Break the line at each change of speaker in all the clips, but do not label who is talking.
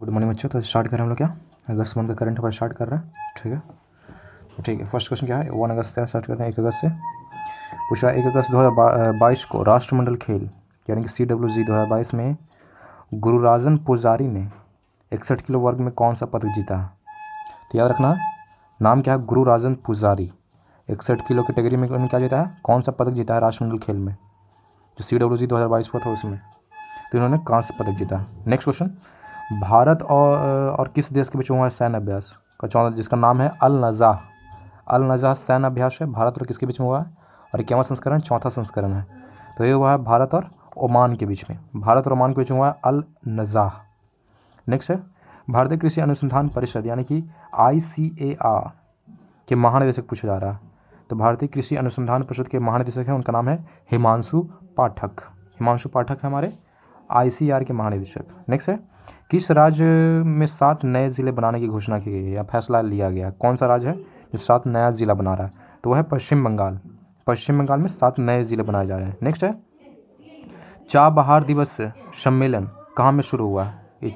Good morning बच्चों। तो start करें हम लोग क्या अगस्त मंथ का करंट अफेयर स्टार्ट कर रहे हैं। ठीक है, तो ठीक है। फर्स्ट क्वेश्चन क्या है, 1 अगस्त से स्टार्ट करते हैं। 1 अगस्त से पूछ रहा है, 1 अगस्त 2022 को राष्ट्रमंडल खेल यानी कि CWG 2022 में गुरुराजन पुजारी ने 61 किलो वर्ग में कौन सा पदक जीता है? तो याद रखना, नाम क्या है, गुरुराजन पुजारी। 61 किलो कैटेगरी में उन्होंने क्या जीता है, कौन सा पदक जीता है राष्ट्रमंडल खेल में, जो CWG 2022 हुआ था उसमें, तो इन्होंने कांस्य पदक जीता। नेक्स्ट क्वेश्चन, भारत और किस देश के बीच हुआ है सैन्य अभ्यास का 14, जिसका नाम है अल नज़ाह सैन्य अभ्यास है। भारत और किसके बीच में हुआ है, और 21वां संस्करण, चौथा संस्करण है। तो ये हुआ है भारत और ओमान के बीच में, भारत और ओमान के बीच में हुआ है अल नज़ाह। नेक्स्ट है, भारतीय कृषि अनुसंधान परिषद यानी कि ICAR के महानिदेशक पूछा जा रहा है। तो भारतीय कृषि अनुसंधान परिषद के महानिदेशक हैं, उनका नाम है हिमांशु पाठक। हिमांशु पाठक है हमारे ICAR के महानिदेशक। नेक्स्ट है, किस राज्य में 7 नए ज़िले बनाने की घोषणा की गई है या फैसला लिया गया? कौन सा राज्य है जो 7 नया ज़िला बना रहा है? तो वह है पश्चिम बंगाल। पश्चिम बंगाल में 7 नए ज़िले बनाए जा रहे हैं। नेक्स्ट है, चाबहार दिवस सम्मेलन कहाँ में शुरू हुआ है?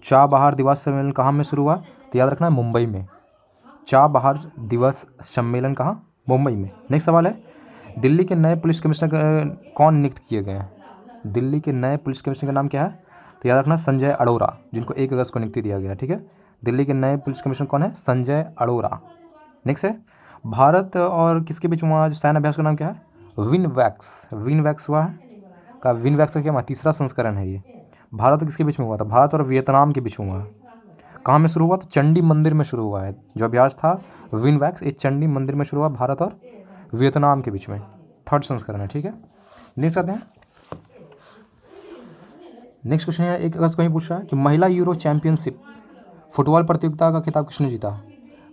चाबहार दिवस सम्मेलन कहाँ में शुरू हुआ? तो याद रखना है मुंबई में। चाबहार दिवस सम्मेलन कहाँ? मुंबई में। नेक्स्ट सवाल है, दिल्ली के नए पुलिस कमिश्नर कौन नियुक्त किए गए हैं? दिल्ली के नए पुलिस कमिश्नर का नाम क्या है? तो याद रखना संजय अरोरा, जिनको 1 अगस्त को नियुक्ति दिया गया। ठीक है, दिल्ली के नए पुलिस कमिश्नर कौन है? संजय अरोरा। नेक्स्ट है, भारत और किसके बीच हुआ सैन्य अभ्यास का नाम क्या है? विनवैक्स हुआ है का विनवैक्स का क्या हुआ? तीसरा संस्करण है ये। भारत और किसके बीच में हुआ था? भारत और वियतनाम के बीच में हुआ। कहाँ में शुरू हुआ? तो चंडी मंदिर में शुरू हुआ है। जो अभ्यास था विनवैक्स, ये चंडी मंदिर में शुरू हुआ, भारत और वियतनाम के बीच में। थर्ड संस्करण है। ठीक है, नेक्स्ट आते हैं। नेक्स्ट क्वेश्चन है, 1 अगस्त को ही पूछ रहा है कि महिला यूरो चैंपियनशिप फुटबॉल प्रतियोगिता का खिताब किसने जीता?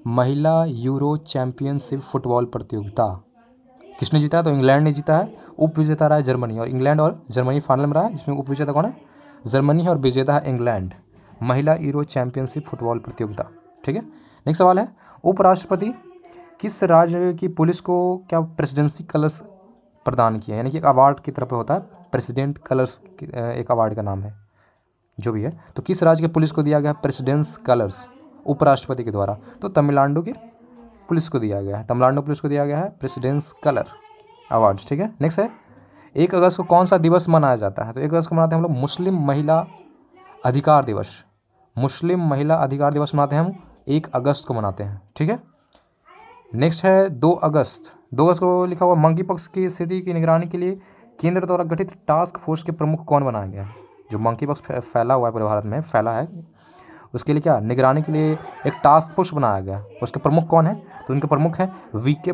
महिला यूरो चैंपियनशिप फुटबॉल प्रतियोगिता किसने जीता? तो इंग्लैंड ने जीता है। उप विजेता रहा है जर्मनी, और इंग्लैंड और जर्मनी फाइनल में रहा है, जिसमें उप विजेता कौन है? जर्मनी है, और विजेता है इंग्लैंड। महिला यूरो चैंपियनशिप फुटबॉल प्रतियोगिता। ठीक है, नेक्स्ट सवाल है, उपराष्ट्रपति किस राज्य की पुलिस को क्या प्रेसिडेंसी कलर्स प्रदान किया, यानी कि एक अवार्ड की तरफ होता है, प्रेसिडेंट कलर्स एक अवार्ड का नाम है जो भी है। तो किस राज्य के पुलिस को दिया गया प्रेसिडेंस कलर्स उपराष्ट्रपति के द्वारा? तो तमिलनाडु की पुलिस को दिया गया है, तमिलनाडु पुलिस को दिया गया है प्रेसिडेंस कलर अवार्ड्स। ठीक है, नेक्स्ट है, 1 अगस्त को कौन सा दिवस मनाया जाता है? तो 1 अगस्त को मनाते हैं हम लोग मुस्लिम महिला अधिकार दिवस। मुस्लिम महिला अधिकार दिवस मनाते हैं हम 1 अगस्त को मनाते हैं। ठीक है, नेक्स्ट है 2 अगस्त। 2 अगस्त को लिखा हुआ, मंकी पॉक्स की स्थिति की निगरानी के लिए केंद्र द्वारा गठित टास्क फोर्स के प्रमुख कौन बनाया गया? जो मंकी पॉक्स फैला हुआ है पूरे भारत में, फैला है, उसके लिए क्या निगरानी के लिए एक टास्क फोर्स बनाया गया। उसके प्रमुख कौन है? तो उनके प्रमुख हैं VK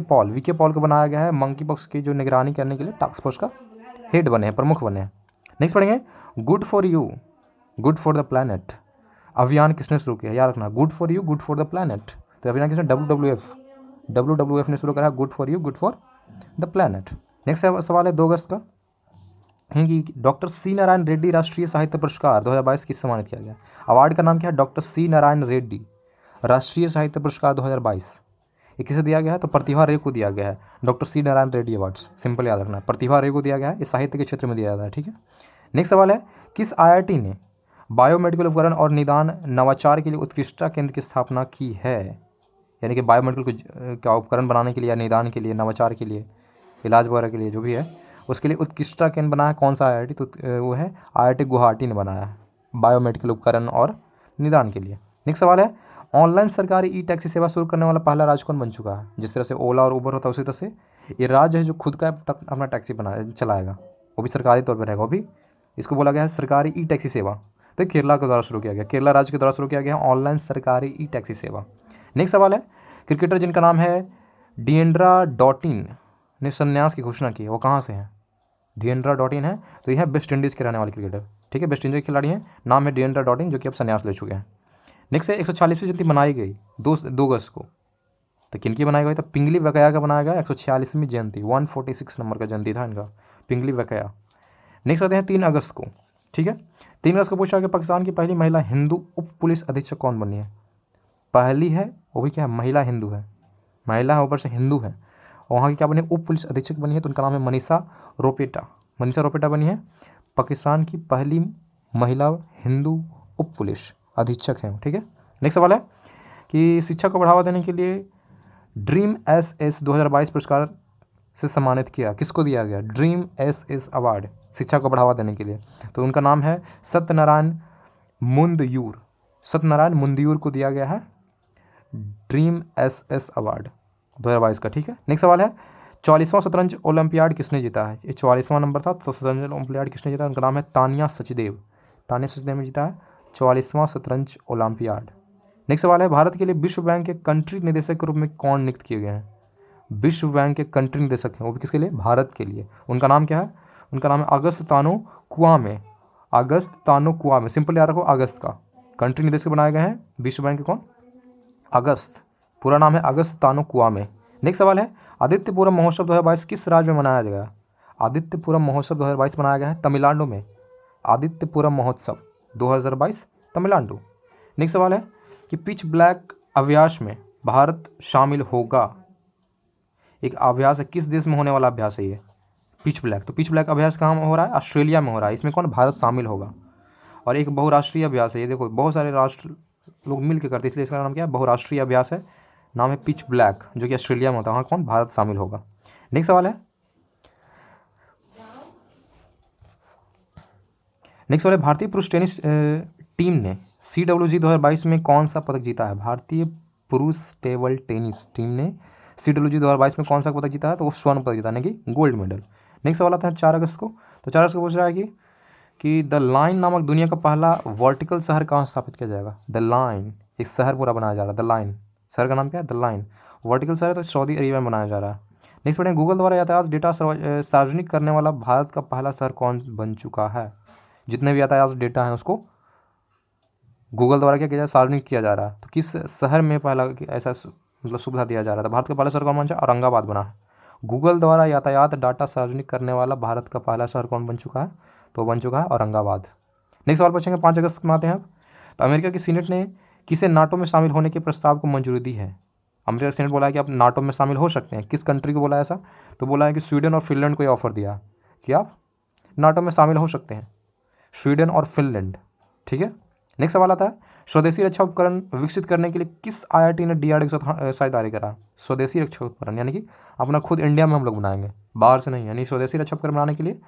पॉल को बनाया गया है मंकी पॉक्स की जो निगरानी करने के लिए टास्क फोर्स का हेड बने हैं, प्रमुख बने हैं। नेक्स्ट पढ़ेंगे, good for you good for the planet अभियान किसने शुरू किया? याद रखना, good for you good for the planet, तो अभियान किसने? WWF ने शुरू करा, good for you good for the planet. Next सवाल है 2 अगस्त का, कि डॉक्टर C नारायण रेड्डी राष्ट्रीय साहित्य पुरस्कार 2022 किस सम्मानित किया गया? अवार्ड का नाम क्या है? डॉक्टर C नारायण रेड्डी राष्ट्रीय साहित्य पुरस्कार 2022। ये किसे दिया गया है? तो प्रतिभा रे को दिया गया है। Doctor C Narayan Reddy awards, simple याद रखना, प्रतिभा रे को दिया गया है, ये साहित्य के क्षेत्र में दिया जाता है। ठीक है, नेक्स्ट सवाल है, किस IIT ने बायोमेडिकल उपकरण और निदान नवाचार के लिए उत्कृष्टता केंद्र की स्थापना की है? यानी कि बायोमेडिकल का उपकरण बनाने के लिए या निदान के लिए, नवाचार के लिए, इलाज वगैरह के लिए जो भी है, उसके लिए उत्कृष्टता केंद्र बना है कौन सा IIT? तो वो है IIT गुवाहाटी ने बनाया है बायोमेडिकल उपकरण और निदान के लिए। नेक्स्ट सवाल है, ऑनलाइन सरकारी टैक्सी सेवा शुरू करने वाला पहला राज्य कौन बन चुका है? जिस तरह से ओला और उबर होता है उसी तरह से ये राज्य है जो खुद का अपना टैक्सी चलाएगा, वो भी सरकारी तौर पर रहेगा, वो भी इसको बोला गया है सरकारी टैक्सी सेवा। तो केरला के द्वारा शुरू किया गया, केरला राज्य के द्वारा शुरू किया गया ऑनलाइन सरकारी टैक्सी सेवा। नेक्स्ट सवाल है, क्रिकेटर जिनका नाम है डिएंड्रा डॉटिन ने संन्यास की घोषणा की है, वो कहाँ से हैं? डिएंड्रा डॉटिन है, तो यह है वेस्ट इंडीज़ के रहने वाले क्रिकेटर। ठीक है, वेस्ट इंडीज़ के खिलाड़ी हैं, नाम है डिएंड्रा डॉटिन, जो कि अब संन्यास ले चुके हैं। नेक्स्ट है, 146वीं जयंती मनाई गई 2 अगस्त को, तो किनकी बनाई गई? तो पिंगली वेंकैया का बनाया गया 146वीं जयंती, 146 नंबर का जयंती था इनका, पिंगली वेंकैया। नेक्स्ट आते हैं 3 अगस्त को। ठीक है, 3 अगस्त को पूछा कि पाकिस्तान की पहली महिला हिंदू उप पुलिस अधीक्षक कौन बनी है? पहली है, वो भी क्या है, महिला हिंदू है, महिला है ऊपर से हिंदू है, वहाँ की क्या बनी? उप पुलिस अधीक्षक बनी है, तो उनका नाम है मनीषा रोपेटा। मनीषा रोपेटा बनी है पाकिस्तान की पहली महिला हिंदू उप पुलिस अधीक्षक हैं, ठीक है। नेक्स्ट सवाल है कि शिक्षा को बढ़ावा देने के लिए ड्रीम SS 2022 पुरस्कार से सम्मानित किया, किसको दिया गया? ड्रीम SS अवार्ड शिक्षा को बढ़ावा देने के लिए, तो उनका नाम है सत्यनारायण मुंदयूर। सत्यनारायण मुंदयूर को दिया गया है ड्रीम SS अवार्ड 2022 का, ठीक है। नेक्स्ट सवाल है 44वां शतरंज ओलंपियाड किसने जीता है? ये 44वां नंबर था, तो शतरंज ओलंपियाड किसने जीता? उनका नाम है तानिया सचदेव। तानिया सचदेव ने जीता है 44वां शतरंज ओलंपियाड। नेक्स्ट सवाल है भारत के लिए विश्व बैंक के कंट्री निदेशक के रूप में कौन नियुक्त किए गए हैं? विश्व बैंक के कंट्री निदेशक हैं, वो भी किसके लिए? भारत के लिए। उनका नाम क्या है? उनका नाम है अगस्त तानो कुआमे। अगस्त तानो कुआमे, सिंपल याद रखो अगस्त का। कंट्री निदेशक बनाए गए हैं विश्व बैंक के कौन? अगस्त, पूरा नाम है अगस्त तानो कुआमे। नेक्स्ट सवाल है आदित्यपुरम महोत्सव 2022 किस राज्य में मनाया गया? आदित्यपुरम महोत्सव 2022 मनाया गया है तमिलनाडु में। आदित्यपुरम महोत्सव 2022 तमिलनाडु। नेक्स्ट सवाल है कि पिच ब्लैक अभ्यास में भारत शामिल होगा। एक अभ्यास है, किस देश में होने वाला अभ्यास है ये? Pitch black. तो पिच ब्लैक अभ्यास कहाँ हो रहा है? ऑस्ट्रेलिया में हो रहा है। इसमें कौन? भारत शामिल होगा। और एक बहुराष्ट्रीय अभ्यास है, ये देखो बहुत सारे राष्ट्र लोग मिल के करते हैं, इसलिए इसका नाम क्या है? बहुराष्ट्रीय अभ्यास है, नाम है पिच ब्लैक, जो कि ऑस्ट्रेलिया में होता है। वहाँ कौन? भारत शामिल होगा। नेक्स्ट सवाल है भारतीय पुरुष टेनिस टीम ने CWG 2022 में कौन सा पदक जीता है? भारतीय पुरुष टेबल टेनिस टीम ने CWG 2022 में कौन सा पदक जीता है? तो वो स्वर्ण पदक जीता, यानी कि गोल्ड मेडल। नेक्स्ट सवाल आता है 4 अगस्त को। तो 4 अगस्त को पूछ रहा है कि द लाइन नामक दुनिया का पहला वर्टिकल शहर कहाँ स्थापित किया जाएगा? द लाइन, एक शहर पूरा बनाया जा रहा है। द लाइन शहर का नाम क्या है? The line. वर्टिकल शहर है तो सऊदी अरेबिया में बनाया जा रहा है। नेक्स्ट पढ़ेंगे गूगल द्वारा यातायात डेटा सार्वजनिक करने वाला भारत का पहला शहर कौन बन चुका है? जितने भी यातायात डेटा हैं उसको गूगल द्वारा क्या किया जाए? सार्वजनिक किया जा रहा है। तो किस शहर में पहला ऐसा मतलब सुविधा दिया जा रहा था? भारत का पहला शहर कौन बन चुका? औरंगाबाद बना है। गूगल द्वारा यातायात डाटा सार्वजनिक करने वाला भारत का पहला शहर कौन बन चुका है? तो बन चुका है औरंगाबाद। नेक्स्ट सवाल पूछेंगे 5 अगस्त में आते हैं। तो अमेरिका की सीनेट ने किसे नाटो में शामिल होने के प्रस्ताव को मंजूरी दी है? अमेरिका की सीनेट बोला है कि आप नाटो में शामिल हो सकते हैं। किस कंट्री को बोला है ऐसा? तो बोला है कि स्वीडन और फिनलैंड को ये ऑफर दिया कि आप नाटो में शामिल हो सकते हैं, स्वीडन और फिनलैंड, ठीक है। नेक्स्ट सवाल आता है स्वदेशी रक्षा उपकरण विकसित करने के लिए किस IIT ने DRDO के साथ साझेदारी करा? स्वदेशी रक्षा उपकरण यानी कि अपना खुद इंडिया में हम लोग बनाएंगे, बाहर से नहीं। यानी स्वदेशी रक्षा उपकरण बनाने के लिए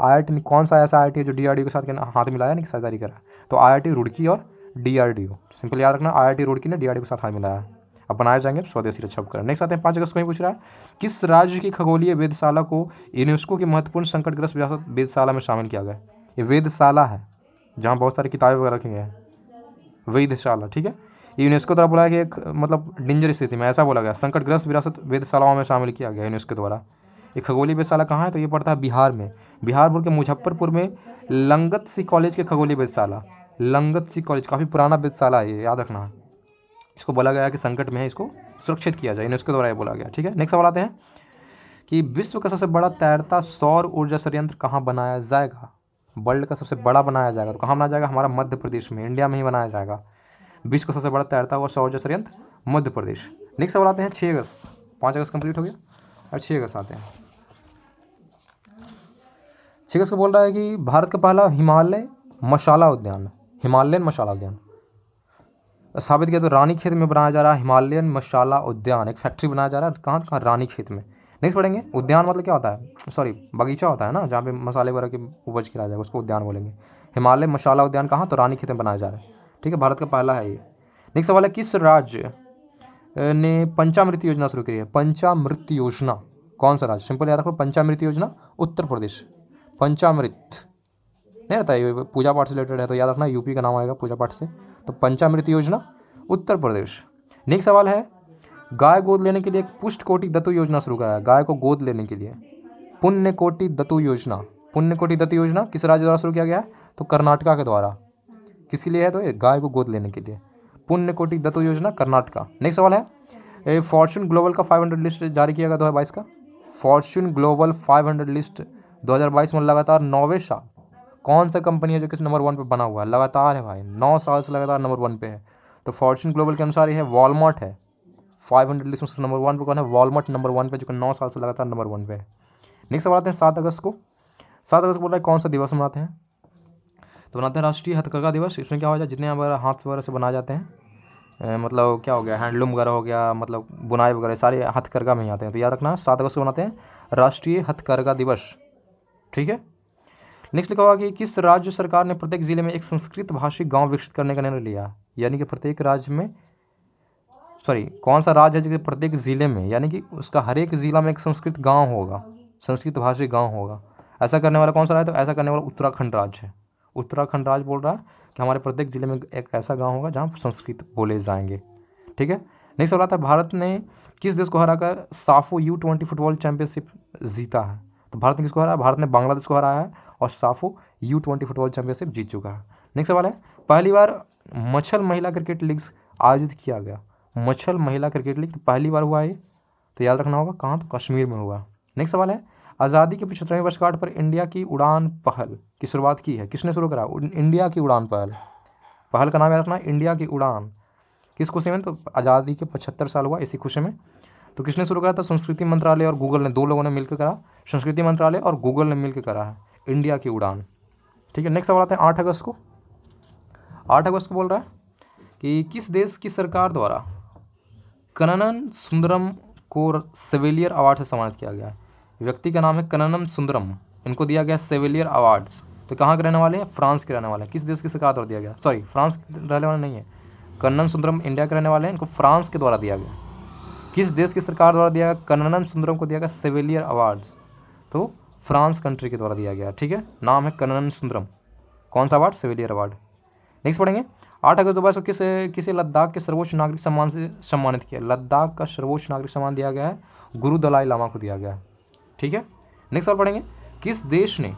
IIT ने, कौन सा ऐसा IIT है जो DRDO के साथ हाथ मिलाया, नहीं साझेदारी करा? तो IIT रुड़की और DRDO, सिंपल याद रखना, IIT रुड़की ने DRDO के साथ हाथ मिलाया। अब बनाए जाएंगे स्वदेशी रक्षा उपकरण। नेक्स्ट आते हैं 5 अगस्त को ही पूछ रहा है किस राज्य की खगोलीय वेधशाला को यूनेस्को की महत्वपूर्ण संकटग्रस्त विरासत वेधशाला में शामिल किया गया? ये वेधशाला है जहाँ बहुत सारी किताबें वगैरह रखी गई हैं, वेधशाला, ठीक है। यूनेस्को द्वारा बोला गया कि मतलब डेंजर स्थिति में, ऐसा बोला गया, संकटग्रस्त विरासत वेधशालाओं में शामिल किया गया यूनेस्को द्वारा। ये खगोलीय वेधशाला कहाँ है? तो ये पड़ता है बिहार में। बिहार बोल के मुजफ्फरपुर में लंगत सी कॉलेज के खगोलीय वेधशाला, लंगत सी कॉलेज काफ़ी पुराना वेधशाला है, ये याद रखना है। इसको बोला गया कि संकट में है, इसको सुरक्षित किया जाए, यूनेस्को द्वारा ये बोला गया, ठीक है। नेक्स्ट सवाल आते हैं कि विश्व का सबसे बड़ा तैरता सौर ऊर्जा संयंत्र कहाँ बनाया जाएगा? वर्ल्ड का सबसे बड़ा बनाया जाएगा तो कहाँ बनाया जाएगा? हमारा मध्य प्रदेश में, इंडिया में ही बनाया जाएगा। विश्व का सबसे बड़ा तैरता हुआ सौर ऊर्जा संयंत्र मध्य प्रदेश। नेक्स्ट सवाल आते हैं 6 अगस्त। 5 अगस्त कंप्लीट हो गया और 6 अगस्त आते हैं। 6 अगस्त को बोल रहा है कि भारत का पहला हिमालय मशाला उद्यान, हिमालयन मशाला उद्यान स्थापित किया तो रानीखेत में बनाया जा रहा है हिमालयन मशाला उद्यान। एक फैक्ट्री बनाया जा रहा है कहाँ कहाँ? रानीखेत में। नेक्स्ट पढ़ेंगे उद्यान मतलब क्या होता है? सॉरी, बगीचा होता है ना, जहाँ पे मसाले वगैरह की उपज किया जाएगा, उसको उद्यान बोलेंगे। हिमालय मशाला उद्यान कहाँ? तो रानीखेत में बनाया जा रहा है, ठीक है। भारत का पहला है ये। नेक्स्ट सवाल है किस राज्य ने पंचामृत योजना शुरू की है? पंचामृत योजना कौन सा राज्य? सिंपल याद रखो, पंचामृत योजना उत्तर प्रदेश। पंचामृत नहीं रहता है, पूजा पाठ से रिलेटेड है तो याद रखना, यूपी का नाम आएगा पूजा पाठ से। तो पंचामृत योजना उत्तर प्रदेश। नेक्स्ट सवाल है गाय गोद लेने के लिए एक पुष्ट कोटि दत्तु योजना शुरू करा है। गाय को गोद लेने के लिए पुण्य कोटि दत्तु योजना, पुण्य कोटि दत्तु योजना किस राज्य द्वारा शुरू किया गया है? तो कर्नाटका के द्वारा। किसके लिए है? तो ये गाय को गोद लेने के लिए, पुण्य कोटि दत्तु योजना कर्नाटका। नेक्स्ट सवाल है फॉर्च्यून ग्लोबल का 500 लिस्ट जारी किया गया 2022 का। फॉर्च्यून ग्लोबल 500 लिस्ट 2022 में लगातार 9वें साल कौन सा कंपनी है जो किस नंबर 1 पे बना हुआ है? लगातार है भाई, 9 साल से लगातार नंबर 1 पे है। तो फॉर्च्यून ग्लोबल के अनुसार ये है वॉलमार्ट है। 500 लिस्ट में नंबर 1 पे कौन है? वॉलमार्ट नंबर 1 पे, जो कि 9 साल से लगातार नंबर 1 पे है। नेक्स्ट सवाल आते हैं 7 अगस्त को। 7 अगस्त को बोल रहा है कौन सा दिवस मनाते हैं? तो बनाते हैं राष्ट्रीय हथकरघा दिवस। इसमें क्या हो जाए, जितने हमारे हाथ वगैरह से बनाए जाते हैं, मतलब क्या हो गया, हैंडलूम वगैरह हो गया, मतलब बुनाई वगैरह सारे हथकरघा में ही आते हैं। तो याद रखना 7 अगस्त को बनाते हैं राष्ट्रीय हथकरघा दिवस। ठीक है। नेक्स्ट लिखा हुआ कि किस राज्य सरकार ने प्रत्येक जिले में एक संस्कृत भाषी गांव विकसित करने का निर्णय लिया। यानी कि प्रत्येक राज्य में, कौन सा राज्य है जिसके प्रत्येक जिले में, यानी कि उसका हर एक जिला में एक संस्कृत गांव होगा, संस्कृत भाषी गांव होगा। ऐसा करने वाला कौन सा राज्य? तो ऐसा करने वाला उत्तराखंड राज्य है। उत्तराखंड राज्य बोल रहा है कि हमारे प्रत्येक जिले में एक ऐसा गांव होगा जहाँ संस्कृत बोले जाएंगे। ठीक है। नेक्स्ट सवाल आता है, भारत ने किस देश को हराकर साफो U20 फुटबॉल चैंपियनशिप जीता है। तो भारत ने किसको हराया? भारत ने बांग्लादेश को हराया है और साफो U20 फुटबॉल चैंपियनशिप जीत चुका है। नेक्स्ट सवाल है, पहली बार मच्छल महिला क्रिकेट लीग आयोजित किया गया। मच्छल महिला क्रिकेट लीग तो पहली बार हुआ है, तो याद रखना होगा कहाँ, तो कश्मीर में हुआ। नेक्स्ट सवाल है, आज़ादी के 75वें वर्षगांठ पर इंडिया की उड़ान पहल की शुरुआत की है। किसने शुरू करा? इंडिया की उड़ान पहल। पहल का नाम याद रखना, इंडिया की उड़ान। किस खुशी में? तो आज़ादी के 75 साल हुआ इसी खुशी में। तो किसने शुरू करा था? संस्कृति मंत्रालय और गूगल ने, 2 लोगों ने मिलकर करा। संस्कृति मंत्रालय और गूगल ने मिलकर करा है इंडिया की उड़ान। ठीक है। नेक्स्ट सवाल आता है 8 अगस्त को। 8 अगस्त को बोल रहा है कि किस देश की सरकार द्वारा कन्नन सुंदरम को सेविलियर अवार्ड से सम्मानित किया गया है। व्यक्ति का नाम है कन्नन सुंदरम, इनको दिया गया सेविलियर अवार्ड। तो कहाँ के रहने वाले हैं? फ्रांस के रहने वाले हैं। किस देश की सरकार द्वारा दिया गया? फ्रांस के रहने वाले नहीं है, कन्नन सुंदरम इंडिया के रहने वाले हैं, इनको फ्रांस के द्वारा दिया गया। किस देश की सरकार द्वारा दिया गया? कन्नन सुंदरम को दिया गया सेविलियर अवार्ड, तो फ्रांस कंट्री के द्वारा दिया गया। ठीक है। नाम है कन्नन सुंदरम। कौन सा अवार्ड? सेविलियर अवार्ड। नेक्स्ट पढ़ेंगे, 8 अगस्त 2022 को किसे लद्दाख के सर्वोच्च नागरिक सम्मान से सम्मानित किया। लद्दाख का सर्वोच्च नागरिक सम्मान दिया गया है, गुरु दलाई लामा को दिया गया है। ठीक है। नेक्स्ट सवाल पढ़ेंगे, किस देश ने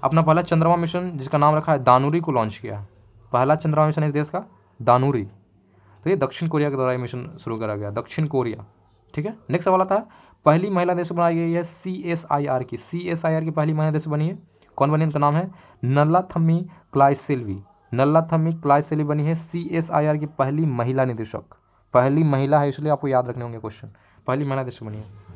अपना पहला चंद्रमा मिशन जिसका नाम रखा है दानुरी को लॉन्च किया। पहला चंद्रमा मिशन इस देश का दानुरी, तो ये दक्षिण कोरिया के द्वारा ये मिशन शुरू करा गया, दक्षिण कोरिया। ठीक है। नेक्स्ट सवाल आता है, पहली महिला देश बनाई गई है CSIR की। CSIR की पहली महिला देश बनी है, कौन बनी? इनका नाम है नल्लाथम्मी क्लाइसेल्वी। नल्लाथम्मी क्लाइसेल्वी बनी है CSIR की पहली महिला निदेशक। पहली महिला है, इसलिए आपको याद रखने होंगे क्वेश्चन। पहली महिला देश बनी है।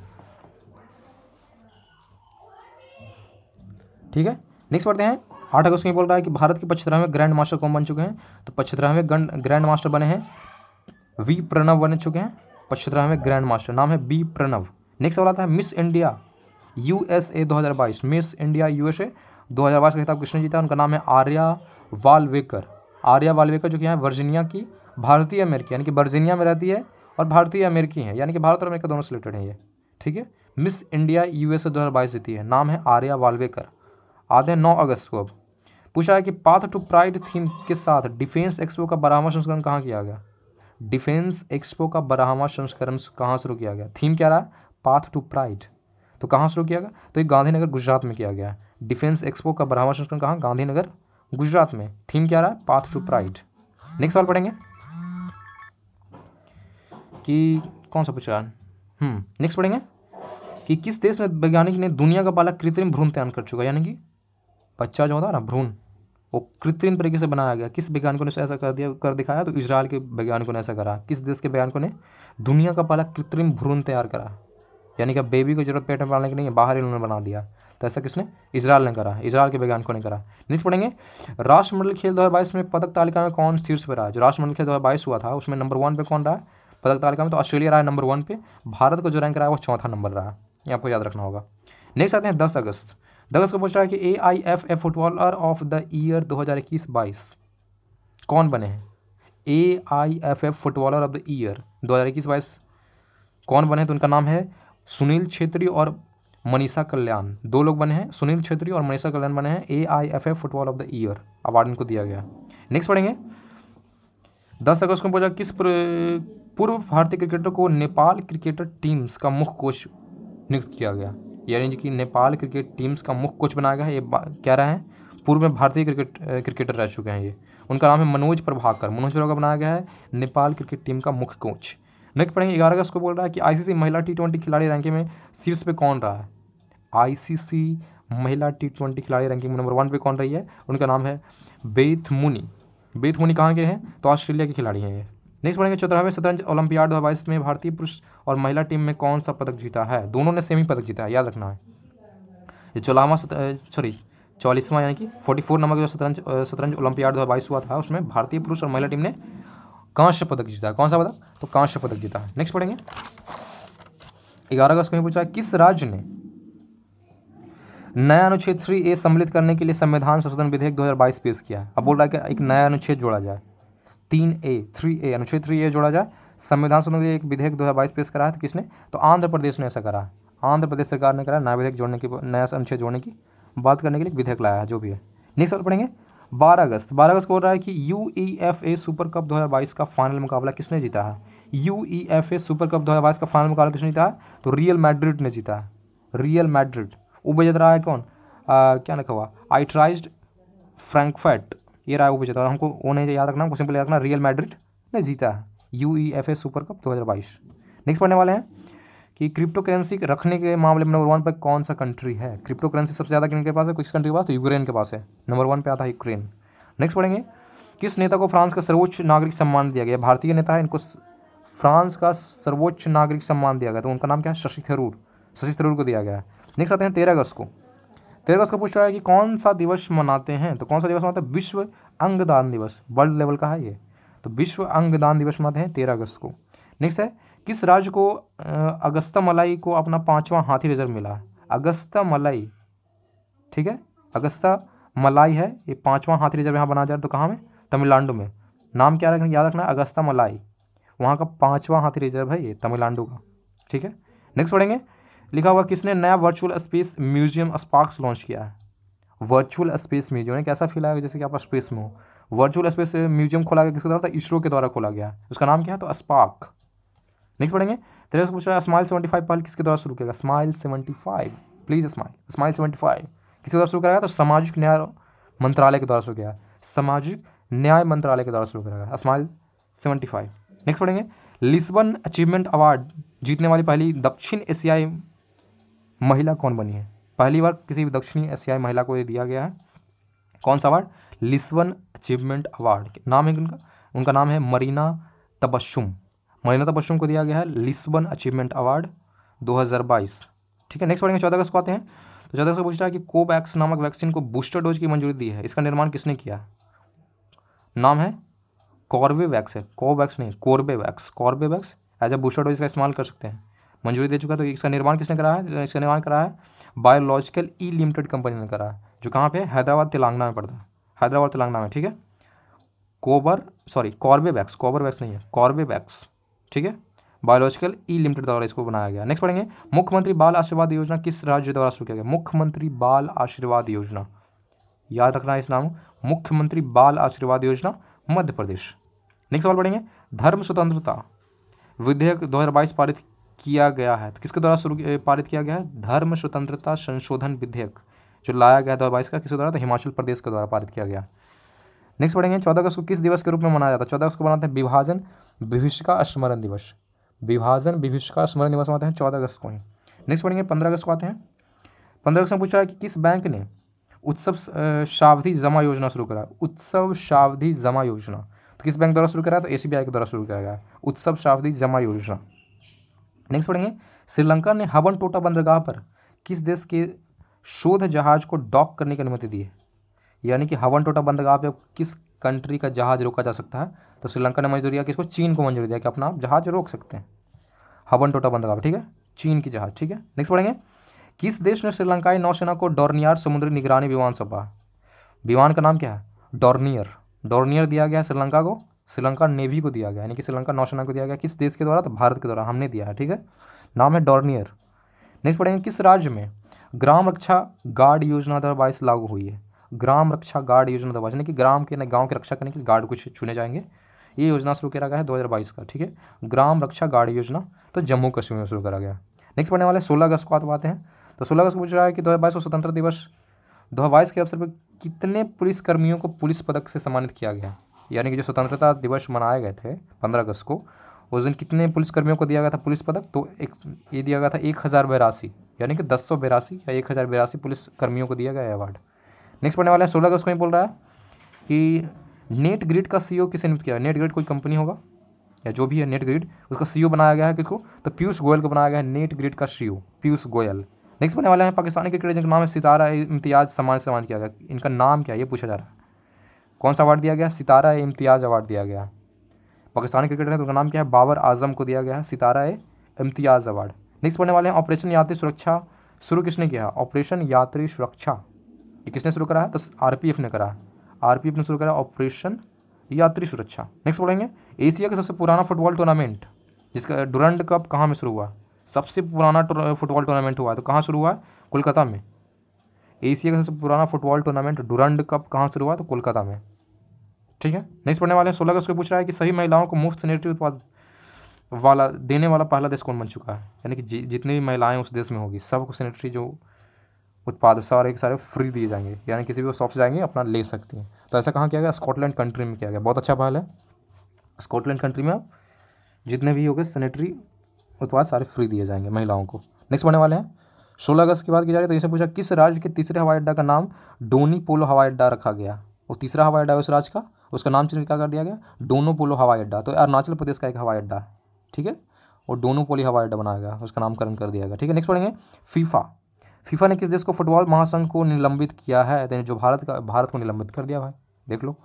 ठीक है। नेक्स्ट पढ़ते हैं, 8 अगस्त में बोल रहा है कि भारत के 75वें ग्रैंड मास्टर कौन बन चुके हैं। तो 75वें ग्रैंड मास्टर बने हैं V प्रणव बन चुके हैं। 75वें ग्रैंड मास्टर नाम है B प्रणव। नेक्स्ट सवाल आता है, miss India USA 2022। Miss India USA 2022 का खिताब किसने जीता? उनका नाम है आर्या वालवेकर। आर्या वालवेकर जो कि है वर्जीनिया की भारतीय अमेरिकी, यानी कि वर्जीनिया में रहती है और भारतीय अमेरिकी है, यानी कि भारत और अमेरिका दोनों सिलेक्टेड हैं ये। ठीक है। मिस इंडिया USA 2022 जीती है, नाम है आर्या वालवेकर। आते हैं 9 अगस्त को। अब पूछा है कि पाथ टू प्राइड थीम के साथ डिफेंस एक्सपो का 12वां संस्करण कहाँ किया गया। डिफेंस एक्सपो का 12वां संस्करण कहाँ शुरू किया गया? थीम क्या रहा है? Path to pride. तो कहाँ शुरू किया गया? तो ये गांधीनगर गुजरात में किया गया है। डिफेंस एक्सपो का 12वां संस्करण कहाँ? गांधीनगर गुजरात में। थीम क्या रहा है? Path to pride. नेक्स्ट सवाल पढ़ेंगे कि कौन सा पूछा है। नेक्स्ट पढ़ेंगे कि किस देश में वैज्ञानिक ने दुनिया का पहला कृत्रिम भ्रूण तैयार कर चुका, यानी कि बच्चा जो होता है ना भ्रूण, वो कृत्रिम तरीके से बनाया गया। किस वैज्ञानिकों ने ऐसा कर दिखाया? तो इजराइल के वैज्ञानिकों ने ऐसा करा। किस देश के वैज्ञानिकों ने दुनिया का पहला कृत्रिम भ्रूण तैयार करा, यानी कि बेबी को जरूरत पेट में पालने की नहीं है, बाहर इन्होंने बना दिया। तो ऐसा किसने? इजराइल ने करा, इजराइल के वैज्ञानिकों ने करा। नेक्स्ट पढ़ेंगे, राष्ट्रमंडल खेल 2022 में पदक तालिका में कौन शीर्ष पर रहा? जो राष्ट्रमंडल खेल 2022 हुआ था उसमें नंबर 1 पे कौन रहा पदक तालिका में? तो ऑस्ट्रेलिया रहा है नंबर 1 पे। भारत को जो रैंक रहा है वो 4था नंबर रहा, ये आपको याद रखना होगा। नेक्स्ट आते हैं 10 अगस्त। 10 अगस्त को पूछ रहा है कि AIFF footballer of the year 2021-22 कौन बने हैं। AIFF footballer of the year 2021-22 कौन बने हैं? तो उनका नाम है सुनील छेत्री और मनीषा कल्याण। 2 लोग बने हैं, सुनील छेत्री और मनीषा कल्याण बने हैं AIFF football of the year award इनको दिया गया। नेक्स्ट पढ़ेंगे 10 अगस्त को पूछा किस पूर्व भारतीय क्रिकेटर को नेपाल क्रिकेटर टीम्स का मुख्य कोच नियुक्त किया गया, यानी कि नेपाल क्रिकेट टीम्स का मुख्य कोच बनाया गया है। ये क्या रहा है? पूर्व में भारतीय क्रिकेटर रह चुके हैं ये। उनका नाम है मनोज प्रभाकर। मनोज प्रभाकर बनाया गया है नेपाल क्रिकेट टीम का मुख्य कोच। नेक्स्ट पढ़ेंगे 11 अगस्त को बोल रहा है कि ICC महिला T20 खिलाड़ी रैंकिंग में शीर्ष पे कौन रहा है। ICC महिला T20 खिलाड़ी रैंकिंग में नंबर 1 पे कौन रही है? उनका नाम है बेथ मुनी। बेथ मुनी कहाँ के हैं? तो ऑस्ट्रेलिया के खिलाड़ी हैं ये। नेक्स्ट पढ़ेंगे 14वें शतरंज ओलंपियाड 2022 में भारतीय पुरुष और महिला टीम में कौन सा पदक जीता है? दोनों ने सेम ही पदक जीता है, याद रखना है। ये 44वां यानी कि 44 नंबर का जो शतरंज ओलंपियाड 2022 हुआ था, उसमें भारतीय पुरुष और महिला टीम ने कांस्य पदक जीता। कौन सा पदक? तो कांस्य पदक जीता। नेक्स्ट पढ़ेंगे 11 अगस्त को पूछा है, किस राज्य ने नया अनुच्छेद 3A सम्मिलित करने के लिए संविधान संशोधन विधेयक 2022 पेश किया है? अब बोल रहा है कि एक नया अनुच्छेद जोड़ा जाए, 3A अनुच्छेद 3A जोड़ा जाए, संविधान संशोधन के लिए एक विधेयक 2022 पेश करा है। तो किसने? तो आंध्र प्रदेश ने ऐसा करा है। आंध्र प्रदेश सरकार ने करा नया विधेयक जोड़ने की, नया अनुच्छेद जोड़ने की बात करने के लिए विधेयक लाया है, जो भी है। नेक्स्ट सवाल पढ़ेंगे 12 अगस्त को बोल रहा है कि UEFA सुपर कप 2022 का फाइनल मुकाबला किसने जीता है? UEFA सुपर कप 2022 का फाइनल मुकाबला किसने जीता है? तो रियल मैड्रिड ने जीता है। Real Madrid. उपविजेता रहा है कौन? क्या लिखा हुआ? आइट्राइज्ड फ्रैंकफर्ट, ये रहा उपविजेता। हमको वो नहीं याद रखना, हमको सिंपल याद रखना रियल मैड्रिड ने जीता है UEFA सुपर कप 2022। नेक्स्ट पढ़ने वाले हैं कि क्रिप्टो करेंसी रखने के मामले में नंबर 1 पर कौन सा कंट्री है? क्रिप्टो करेंसी सबसे ज़्यादा किनके पास है? किस कंट्री के पास? तो यूक्रेन के पास है। नंबर 1 पे आता है यूक्रेन। नेक्स्ट पढ़ेंगे किस नेता को फ्रांस का सर्वोच्च नागरिक सम्मान दिया गया? भारतीय नेता है, इनको फ्रांस का सर्वोच्च नागरिक सम्मान दिया गया। तो उनका नाम क्या है? शशि थरूर को दिया गया है। नेक्स्ट आते हैं 13 अगस्त को। 13 अगस्त को पूछ रहा है कि कौन सा दिवस मनाते हैं? तो कौन सा दिवस मनाते हैं? विश्व अंगदान दिवस। वर्ल्ड लेवल का है ये, तो विश्व अंगदान दिवस मनाते हैं 13 अगस्त को। नेक्स्ट है किस राज्य को अगस्ता मलाई को अपना 5वां हाथी रिजर्व मिला है? अगस्ता मलाई, ठीक है, अगस्ता मलाई है, ये 5वां हाथी रिजर्व यहाँ बनाया जा रहा है। तो कहाँ में? तमिलनाडु में। नाम क्या रखना, याद रखना, अगस्ता मलाई, वहाँ का 5वां हाथी रिजर्व है ये, तमिलनाडु का। ठीक है। नेक्स्ट पढ़ेंगे लिखा हुआ किसने नया virtual space museum sparks launch किया है? वर्चुअल स्पेस म्यूजियम कैसा फील आएगा जैसे कि आप स्पेस में हो। वर्चुअल स्पेस म्यूजियम खोला गया किसके द्वारा? था इसरो के द्वारा खोला गया। उसका नाम क्या है? तो स्पार्क। नेक्स्ट पढ़ेंगे 13 पूछ रहा है स्माइल 75 पहल किसके द्वारा शुरू किया गया? स्माइल 75, प्लीज स्माइल 75 किसके द्वारा शुरू कराया? तो सामाजिक न्याय मंत्रालय के द्वारा शुरू किया। सामाजिक न्याय मंत्रालय के द्वारा शुरू कराया गया स्माइल 75। नेक्स्ट पढ़ेंगे लिस्बन अचीवमेंट अवार्ड जीतने वाली पहली दक्षिण एशियाई महिला कौन बनी है? पहली बार किसी भी दक्षिणी एशियाई महिला को ये दिया गया है। कौन सा अवार्ड? Lisbon achievement award. नाम है उनका, उनका नाम है मरीना तबस्सुम। मरीना तबस्सुम को दिया गया है लिस्बन अचीवमेंट अवार्ड 2022। ठीक है। नेक्स्ट पढ़ेंगे 14 अगस्त को आते हैं। तो 14 अगस्त को पूछ रहा है कि कोवैक्स नामक वैक्सीन को बूस्टर डोज की मंजूरी दी है, इसका निर्माण किसने किया? नाम है कॉर्बेवैक्स है, कोवैक्स नहीं, Corbevax as a booster dose इसका इस्तेमाल कर सकते हैं, मंजूरी दे चुका। तो इसका निर्माण किसने करा है? इसका निर्माण करा है बायोलॉजिकल ई लिमिटेड कंपनी ने करा है, जो कहाँ पे? हैदराबाद तेलंगाना में पड़ता है, हैदराबाद तेलंगाना में। ठीक है। कॉर्बेवैक्स नहीं है, कॉर्बेवैक्स। ठीक है। बायोलॉजिकल ई लिमिटेड द्वारा इसको बनाया गया। नेक्स्ट पढ़ेंगे मुख्यमंत्री बाल आशीर्वाद योजना किस राज्य द्वारा शुरू किया गया? मुख्यमंत्री बाल आशीर्वाद योजना, याद रखना है इस नाम, मुख्यमंत्री बाल आशीर्वाद योजना, मध्य प्रदेश। नेक्स्ट सवाल पढ़ेंगे धर्म स्वतंत्रता विधेयक 2022 पारित किया गया है, तो किसके द्वारा शुरू पारित किया गया है? धर्म स्वतंत्रता संशोधन विधेयक जो लाया गया 2022 का किसके द्वारा? तो हिमाचल प्रदेश के द्वारा पारित किया गया। नेक्स्ट पढ़ेंगे 14 अगस्त को किस दिवस के रूप में मनाया जाता है? 14 अगस्त को मनाते हैं विभाजन विभीषिका स्मरण दिवस। विभाजन विभीषिका स्मरण दिवस मनाते हैं 14 अगस्त को ही। नेक्स्ट पढ़ेंगे 15 अगस्त को आते हैं। 15 अगस्त में पूछा है कि किस बैंक ने उत्सव सावधि जमा योजना शुरू करा? उत्सव सावधि जमा योजना तो किस बैंक द्वारा शुरू करा? तो SBI के द्वारा शुरू किया गया उत्सव सावधि जमा योजना। नेक्स्ट पढ़ेंगे श्रीलंका ने हबनटोटा बंदरगाह पर किस देश के शोध जहाज को डॉक करने की अनुमति दी है? यानी कि हबनटोटा बंदरगाह पे किस कंट्री का जहाज रोका जा सकता है? तो श्रीलंका ने मंजूरी दिया किसको? चीन को मंजूरी दिया कि अपना आप जहाज रोक सकते हैं हबनटोटा बंदरगाह। ठीक है, चीन की जहाज। ठीक है। नेक्स्ट पढ़ेंगे किस देश ने श्रीलंकाई नौसेना को डॉर्नियर समुद्री निगरानी विमान सौंपा? विमान का नाम क्या है? डॉर्नियर दिया गया है श्रीलंका को, श्रीलंका नेवी को दिया गया, यानी कि श्रीलंका नौसेना को दिया गया। किस देश के द्वारा? तो भारत के द्वारा हमने दिया है। ठीक है, नाम है डॉर्नियर। नेक्स्ट पढ़ेंगे किस राज्य में ग्राम रक्षा गार्ड योजना 2022 लागू हुई है? ग्राम रक्षा गार्ड योजना 2022 यानी कि गाँव की रक्षा करने के लिए गार्ड कुछ चुने जाएंगे। ये योजना शुरू किया गया है 2022 का। ठीक है, ग्राम रक्षा गार्ड योजना तो जम्मू कश्मीर में शुरू करा गया। नेक्स्ट पढ़ने वाले 16 अगस्त को आते हैं। तो 16 अगस्त को पूछ रहा है कि 2022 स्वतंत्रता दिवस 2022 के अवसर पर कितने पुलिसकर्मियों को पुलिस पदक से सम्मानित किया गया? यानी कि जो स्वतंत्रता दिवस मनाए गए थे 15 अगस्त को, उस दिन कितने पुलिसकर्मियों को दिया गया था पुलिस पदक? तो ये दिया गया था 1082, यानी कि 1082 या 1082 पुलिसकर्मियों को दिया गया अवार्ड। नेक्स्ट पढ़ने वाला है 16 अगस्त को ही बोल रहा है कि नेट ग्रिड का CEO किसे नियुक्त किया? नेट ग्रिड कोई कंपनी होगा या जो भी है नेट ग्रिड, उसका CEO बनाया गया है किसको? तो पीयूष गोयल को बनाया गया है नेट ग्रिड का CEO, पीयूष गोयल। नेक्स्ट पढ़ने वाले हैं पाकिस्तानी क्रिकेटर जिनका नाम है सितारा इम्तियाज़ सम्मान किया गया, इनका नाम क्या है ये पूछा जा रहा है। कौन सा अवार्ड दिया गया? सितारा इम्तियाज़ अवार्ड दिया गया। पाकिस्तानी क्रिकेटर है तो उनका नाम क्या है? बाबर आजम को दिया गया है सितारा इम्तियाज़ अवार्ड। नेक्स्ट पढ़ने वाले हैं ऑपरेशन यात्री सुरक्षा शुरू किसने किया? ऑपरेशन यात्री सुरक्षा ये किसने शुरू करा है? तो आरपीएफ ने करा है, आरपीएफ ने शुरू करा ऑपरेशन यात्री सुरक्षा। नेक्स्ट पढ़ेंगे एशिया का सबसे पुराना फुटबॉल टूर्नामेंट जिसका डुरंड कप कहाँ में शुरू हुआ? सबसे पुराना फुटबॉल टूर्नामेंट हुआ है तो कहाँ शुरू हुआ है? कोलकाता में। एशिया का सबसे पुराना फुटबॉल टूर्नामेंट डुरंड कप कहाँ शुरू हुआ? तो कोलकाता में। ठीक है। नेक्स्ट पढ़ने वाले हैं 16 अगस्त को पूछ रहा है कि सभी महिलाओं को मुफ्त सैनिटरी उत्पाद वाला देने वाला पहला देश कौन बन चुका है? यानी कि जितनी भी महिलाएं उस देश में होगी सबको सैनिटरी जो उत्पाद सारे के सारे फ्री दिए जाएंगे, यानी किसी भी शॉप से जाएंगे अपना ले सकती हैं। तो ऐसा कहाँ किया गया? स्कॉटलैंड कंट्री में किया गया। बहुत अच्छा पहल है। स्कॉटलैंड कंट्री में आप जितने भी होंगे सैनिटरी उत्पाद सारे फ्री दिए जाएंगे महिलाओं को। नेक्स्ट पढ़ने वाले हैं 16 अगस्त की बात की जा रही है तो इसने पूछा किस राज्य के तीसरे हवाई अड्डा का नाम डोनी पोलो हवाई अड्डा रखा गया? वो तीसरा हवाई अड्डा है उस राज्य का, उसका नाम चेंज क्या कर दिया गया? डोनो पोलो हवाई अड्डा। तो अरुणाचल प्रदेश का एक हवाई अड्डा है, ठीक है, और डोनो पोली हवाई अड्डा बनाया गया, उसका नामकरण कर दिया गया। ठीक है। नेक्स्ट पढ़ेंगे फीफा ने किस देश को फुटबॉल महासंघ को निलंबित किया है? जो भारत को निलंबित कर दिया भाई, देख लो,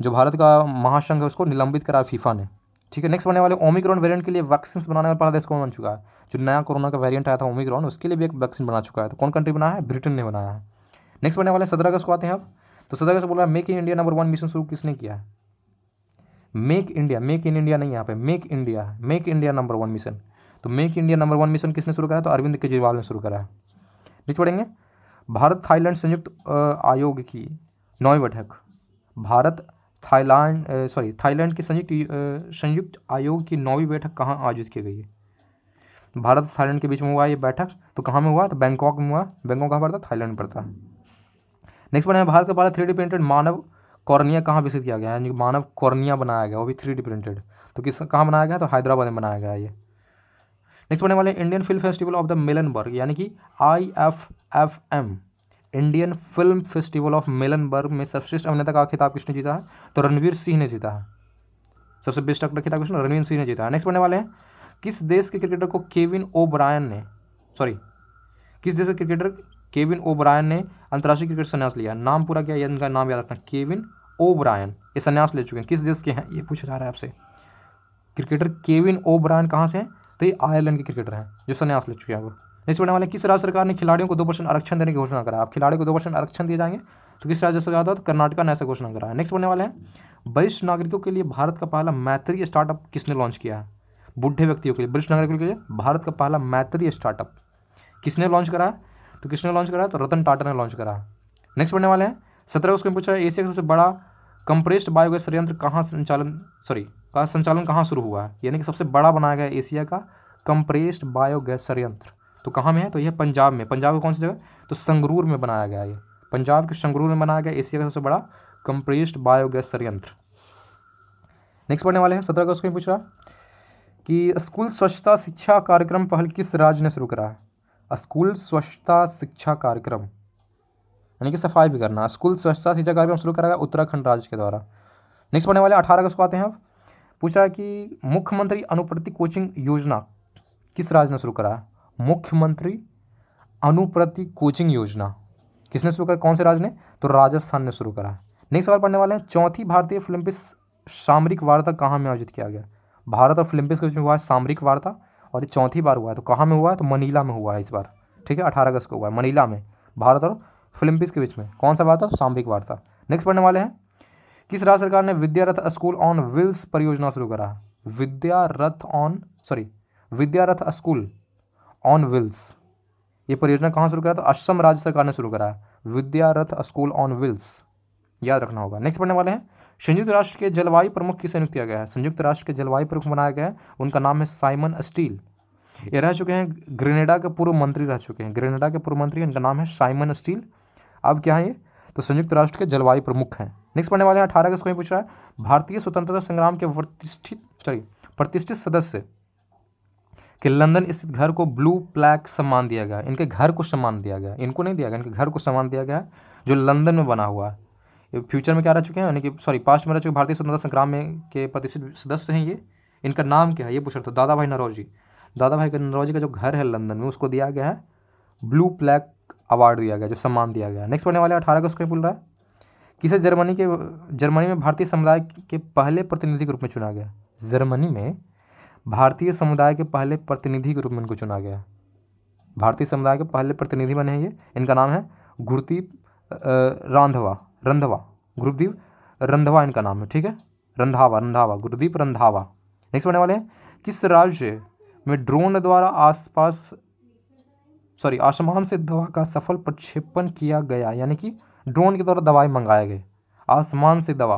जो भारत का महासंघ है उसको निलंबित करा फीफा ने। ठीक है। नेक्स्ट बनने वाले ओमिक्रॉन वेरिएंट के लिए वैक्सीन बनाने वाला पहला देश कौन बन चुका है? जो नया कोरोना का वेरिएंट आया था ओमिक्रॉन, उसके लिए भी एक वैक्सीन बना चुका है। तो कौन कंट्री बनाया है? ब्रिटेन ने बनाया है। नेक्स्ट बनने वाले 17 अगस्त को आते हैं अब। तो 17 अगस्त बोल रहा है make in India number 1 mission शुरू किसने किया है? मेक इन इंडिया नहीं, यहाँ पे मेक इंडिया नंबर 1 मिशन। तो मेक इंडिया नंबर 1 मिशन किसने शुरू करा? तो अरविंद केजरीवाल ने शुरू करा है। नेक्स्ट पढ़ेंगे भारत थाईलैंड संयुक्त आयोग की 9वीं बैठक, थाईलैंड की संयुक्त आयोग की 9वीं बैठक कहाँ आयोजित की गई है? भारत थाईलैंड के बीच में हुआ ये बैठक, तो कहाँ में हुआ? तो बैंकॉक में हुआ। बैंकॉक कहाँ पड़ता? थाईलैंड में पड़ता है। नेक्स्ट बना भारत का पहला 3D प्रिंटेड मानव कॉर्निया कहाँ विकसित किया गया है? यानी मानव कॉर्निया बनाया गया, वो भी 3D प्रिंटेड। तो कहाँ बनाया गया? तो हैदराबाद में बनाया गया ये। नेक्स्ट बनने वाले Indian film festival of the Melbourne, यानी कि IFFM, Indian film festival of Melbourne में सर्वश्रेष्ठ अभिनेता का खिताब किसने जीता है? तो रणवीर सिंह ने जीता है। सबसे बेस्ट एक्टर खिताब किसने? रणवीर सिंह ने जीता है। नेक्स्ट बनने वाले हैं किस देश के क्रिकेटर को केविन ओब्रायन ने अंतर्राष्ट्रीय क्रिकेट संन्यास लिया? नाम पूरा क्या है इनका? नाम याद रखना, केविन ओब्रायन। ये संन्यास ले चुके हैं, किस देश के हैं ये पूछा जा रहा है आपसे। क्रिकेटर केविन ओब्रायन कहाँ से हैं? तो ये आयरलैंड के क्रिकेटर हैं जो संन्यास ले चुके हैं वो। नेक्स्ट पढ़ने वाले किस राज्य सरकार ने खिलाड़ियों को 2% आरक्षण देने की घोषणा करा? आप खिलाड़ियों को 2% आरक्षण दिए जाएंगे, तो किस राज्य से ज़्यादा? तो कर्नाटक ने ऐसा घोषणा करा है। नेक्स्ट पढ़ने वाले हैं वरिष्ठ नागरिकों के लिए भारत का पहला मैत्री स्टार्टअप किसने लॉन्च किया है? बूढ़े व्यक्तियों के लिए, वरिष्ठ नागरिकों के लिए भारत का पहला मैत्री स्टार्टअप किसने लॉन्च करा है? तो किसने लॉन्च करा? तो रतन टाटा ने लॉन्च करा। नेक्स्ट पढ़ने वाले हैं 17 अगस्त को पूछा है एशिया का सबसे बड़ा कंप्रेस्ड बायोगैस संयंत्र का संचालन कहाँ शुरू हुआ है? यानी कि सबसे बड़ा बनाया गया एशिया का कंप्रेस्ड बायोगैस संयंत्र, तो कहाँ में है? तो यह पंजाब में। पंजाब की कौन सी जगह? तो संगरूर में बनाया गया ये, पंजाब के संगरूर में बनाया गया एशिया का सबसे बड़ा कंप्रेस्ड बायोगैस संयंत्र। नेक्स्ट पढ़ने वाले हैं 17 अगस्त को पूछ रहा कि स्कूल स्वच्छता शिक्षा कार्यक्रम पहल किस राज्य ने शुरू करा है? स्कूल स्वच्छता शिक्षा कार्यक्रम यानी कि सफाई भी करना, स्कूल स्वच्छता शिक्षा कार्यक्रम शुरू करा गया उत्तराखंड राज्य के द्वारा। नेक्स्ट पढ़ने वाले 18 अगस्त को आते हैं अब। पूछ रहा है कि मुख्यमंत्री अनुप्रति कोचिंग योजना किस राज्य ने शुरू करा है? मुख्यमंत्री अनुप्रति कोचिंग योजना किसने शुरू करा? कौन से राज्य ने? तो राजस्थान ने शुरू करा है। नेक्स्ट सवाल पढ़ने वाले हैं चौथी भारतीय फिल्म्पिक्स सामरिक वार्ता कहाँ में आयोजित किया गया? भारत और फिल्म्पिक्स के बीच में हुआ है सामरिक वार्ता, और ये चौथी बार हुआ है। तो कहाँ में हुआ है? तो मनीला में हुआ है इस बार। ठीक है, 18 अगस्त को हुआ है मनीला में, भारत और फिल्म्पिक्स के बीच में। कौन सा वार्ता? सामरिक वार्ता। नेक्स्ट पढ़ने वाले हैं किस राज्य सरकार ने विद्यारथ स्कूल ऑन व्हील्स परियोजना शुरू करा है? विद्यारथ स्कूल ऑन व्हील्स ये परियोजना कहाँ शुरू करा? तो असम राज्य सरकार ने शुरू करा है विद्यारथ स्कूल ऑन व्हील्स, याद रखना होगा। नेक्स्ट पढ़ने वाले हैं संयुक्त राष्ट्र के जलवायु प्रमुख किसे नियुक्त किया गया है? संयुक्त राष्ट्र के जलवायु प्रमुख बनाया गया है, उनका नाम है साइमन स्टील। ये रह चुके हैं ग्रेनेडा के पूर्व मंत्री रह चुके हैं, ग्रेनेडा के पूर्व मंत्री, इनका नाम है साइमन स्टील। अब क्या है ये? तो संयुक्त राष्ट्र के जलवायु प्रमुख हैं। नेक्स्ट पढ़ने वाले हैं 18 अगस्त को पूछ रहा है भारतीय स्वतंत्रता संग्राम के प्रतिष्ठित सदस्य कि लंदन स्थित घर को ब्लू प्लैक सम्मान दिया गया। इनके घर को सम्मान दिया गया, इनको नहीं दिया गया, इनके घर को सम्मान दिया गया जो लंदन में बना हुआ है। ये फ्यूचर में क्या रह चुके हैं, यानी कि पास्ट में रह चुके भारतीय स्वतंत्रता संग्राम में के प्रतिष्ठित सदस्य हैं ये। इनका नाम क्या है ये पूछ रहा था? दादा भाई नौरोजी। दादा भाई नौरोजी का जो घर है लंदन में उसको दिया गया है ब्लू प्लैक अवार्ड दिया गया, जो सम्मान दिया गया। नेक्स्ट पढ़ने वाले 18 अगस्त को बोल रहा है किसे जर्मनी में भारतीय समुदाय के पहले प्रतिनिधि के रूप में चुना गया। जर्मनी में भारतीय समुदाय के पहले प्रतिनिधि के रूप में इनको चुना गया। भारतीय समुदाय के पहले प्रतिनिधि बने हैं ये। इनका नाम है गुरदीप रंधावा गुरदीप रंधावा इनका नाम है, ठीक है। रंधावा गुरदीप रंधावा। नेक्स्ट पढ़ने वाले हैं किस राज्य में ड्रोन द्वारा आसमान से दवा का सफल प्रक्षेपण किया गया, यानी कि ड्रोन के द्वारा दवाई मंगाए गए, आसमान से दवा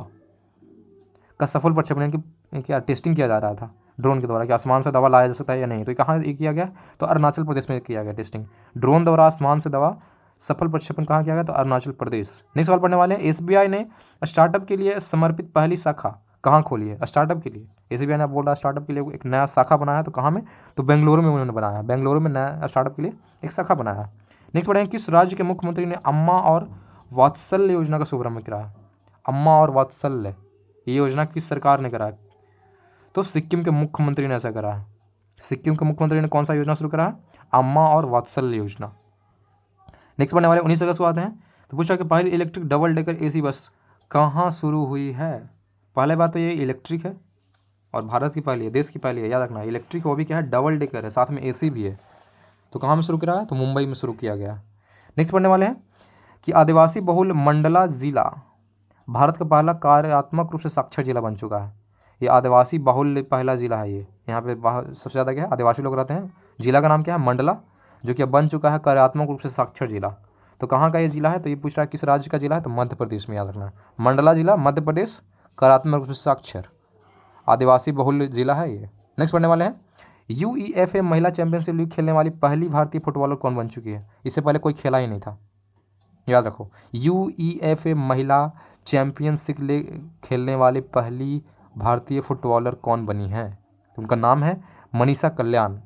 का सफल प्रक्षेपण, यानी कि क्या टेस्टिंग किया जा रहा था ड्रोन के द्वारा कि आसमान से दवा लाया जा सकता है या नहीं। तो कहाँ ये किया गया, तो अरुणाचल प्रदेश में किया गया टेस्टिंग। ड्रोन द्वारा आसमान से दवा सफल प्रक्षेपण कहाँ किया गया, तो अरुणाचल प्रदेश। नेक्स्ट सवाल पढ़ने वाले हैं एसबीआई ने स्टार्टअप के लिए समर्पित पहली शाखा कहाँ खोली है। स्टार्टअप के लिए एसबीआई ने बोल रहा है स्टार्टअप के लिए एक नया शाखा बनाया है, तो कहाँ में, तो बेंगलुरु में उन्होंने बनाया है। बेंगलुरु में नया स्टार्टअप के लिए एक शाखा बनाया है। नेक्स्ट पढ़ेंगे किस राज्य के मुख्यमंत्री ने अम्मा और वात्सल्य योजना का शुभारंभ कराया। अम्मा और वात्सल्य ये योजना किस सरकार ने कराया, तो सिक्किम के मुख्यमंत्री ने ऐसा करा है। सिक्किम के मुख्यमंत्री ने कौन सा योजना शुरू करा है, अम्मा और वात्सल्य योजना। नेक्स्ट पढ़ने वाले 19 अगस्त को आते हैं। तो पूछा कि पहली electric double decker AC bus कहाँ शुरू हुई है। पहले बात तो ये इलेक्ट्रिक है और भारत की पहली है, देश की पहली है, याद रखना। इलेक्ट्रिक वो भी क्या है, डबल डेकर है, साथ में एसी भी है। तो कहाँ में शुरू करा है, तो मुंबई में शुरू किया गया। नेक्स्ट पढ़ने वाले हैं कि आदिवासी बहुल मंडला जिला भारत का पहला कार्यात्मक रूप से साक्षर जिला बन चुका है। ये आदिवासी बहुल पहला जिला है। ये यहाँ पे सबसे ज़्यादा क्या है, आदिवासी लोग रहते हैं। जिला का नाम क्या है, मंडला, जो कि अब बन चुका है कार्यात्मक रूप से साक्षर जिला। तो कहाँ का ये जिला है, तो ये पूछ रहा है किस राज्य का जिला है, तो मध्य प्रदेश में, याद रखना। मंडला जिला मध्य प्रदेश, कार्यात्मक रूप से साक्षर, आदिवासी बहुल जिला है ये। नेक्स्ट पढ़ने वाले हैं यूईएफए महिला चैंपियनशिप लीग खेलने वाली पहली भारतीय फुटबॉलर कौन बन चुकी है। इससे पहले कोई खेला ही नहीं था, याद रखो। यूईएफए महिला चैंपियनशिप लीग खेलने वाली पहली भारतीय फुटबॉलर कौन बनी है, तो उनका नाम है मनीषा कल्याण,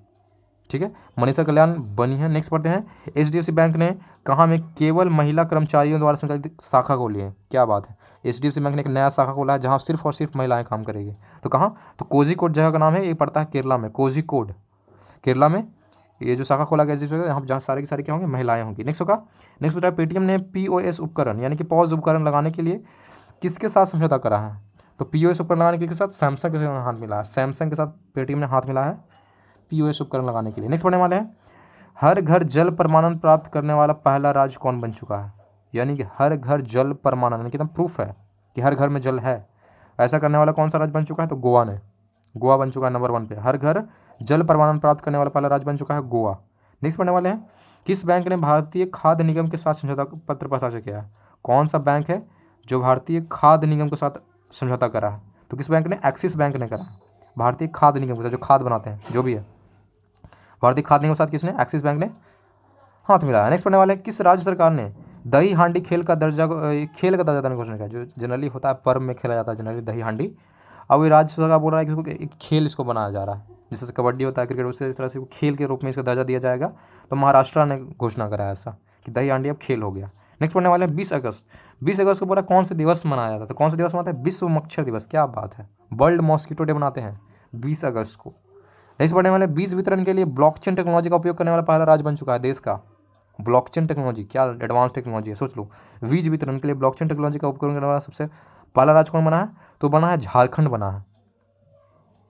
ठीक है, मनीषा कल्याण बनी है। नेक्स्ट पढ़ते हैं एचडीएफसी बैंक ने कहाँ में केवल महिला कर्मचारियों द्वारा संचालित शाखा खोली है। क्या बात है, एचडीएफसी बैंक ने एक नया शाखा खोला है जहाँ सिर्फ और सिर्फ महिलाएं काम करेगी। तो कहाँ, तो कोझिकोड जगह का नाम है, ये पड़ता है केरला में, कोझिकोड केरला में ये जो शाखा खोला गया है, यहाँ जहाँ सारे की सारी क्या होंगे, महिलाएं होंगी। नेक्स्ट होगा, नेक्स्ट बेटा पेटीएम ने पीओएस उपकरण यानी कि पॉज उपकरण लगाने के लिए किसके साथ समझौता करा है। तो पीओएस उपकरण लगाने के साथ सैमसंग के साथ हाथ मिला है। सैमसंग के साथ पेटीएम ने हाथ मिला है पीओएस उपकरण लगाने के लिए। नेक्स्ट पढ़ने वाले हैं हर घर जल प्रमाणन प्राप्त करने वाला पहला राज्य कौन बन चुका है। यानी कि हर घर जल प्रमाणन यानी कि एकदम प्रूफ है कि हर घर में जल है, ऐसा करने वाला कौन सा राज्य बन चुका है, तो गोवा ने, गोवा बन चुका है नंबर 1 पे। हर घर जल प्रमाणन प्राप्त करने वाला पहला राज्य बन चुका है गोवा। नेक्स्ट पढ़ने वाले हैं किस बैंक ने भारतीय खाद्य निगम के साथ समझौता पत्र पर हस्ताक्षर किया है। कौन सा बैंक है जो भारतीय खाद्य निगम के साथ समझौता करा है, तो किस बैंक ने, एक्सिस बैंक ने करा। भारतीय खाद्य निगम के साथ, जो खाद बनाते हैं जो भी है, भारतीय खाद्य निगम के साथ किसने, एक्सिस बैंक ने हाथ मिलाया। नेक्स्ट पढ़ने वाले किस राज्य सरकार ने दही हांडी खेल का दर्जा देने की घोषणा किया। जो जनरली होता है पर्व में खेला जाता है जनरली दही हांडी, अब ये राज्य सरकार बोल रहा है कि इसको एक खेल इसको बनाया जा रहा है, जैसे कबड्डी होता है क्रिकेट, उससे इस तरह से खेल के रूप में इसका दर्जा दिया जाएगा। तो महाराष्ट्र ने घोषणा कराया ऐसा कि दही हांडी अब खेल हो गया। नेक्स्ट पढ़ने वाले 20 अगस्त, 20 अगस्त को पूरा कौन से दिवस मनाया जाता है, तो कौन सा दिवस मनाते हैं, विश्व मच्छर दिवस। क्या बात है, वर्ल्ड मॉस्किटो डे मनाते हैं 20 अगस्त को। नेक्स्ट पढ़ने वाले बीज वितरण के लिए ब्लॉकचेन टेक्नोलॉजी का उपयोग करने वाला पहला राज्य बन चुका है देश का। ब्लॉकचेन टेक्नोलॉजी क्या एडवांस टेक्नोलॉजी है, सोच लो। बीज वितरण के लिए ब्लॉकचेन टेक्नोलॉजी का उपयोग करने वाला सबसे पहला राज्य कौन बना है, तो बना है झारखंड बना है,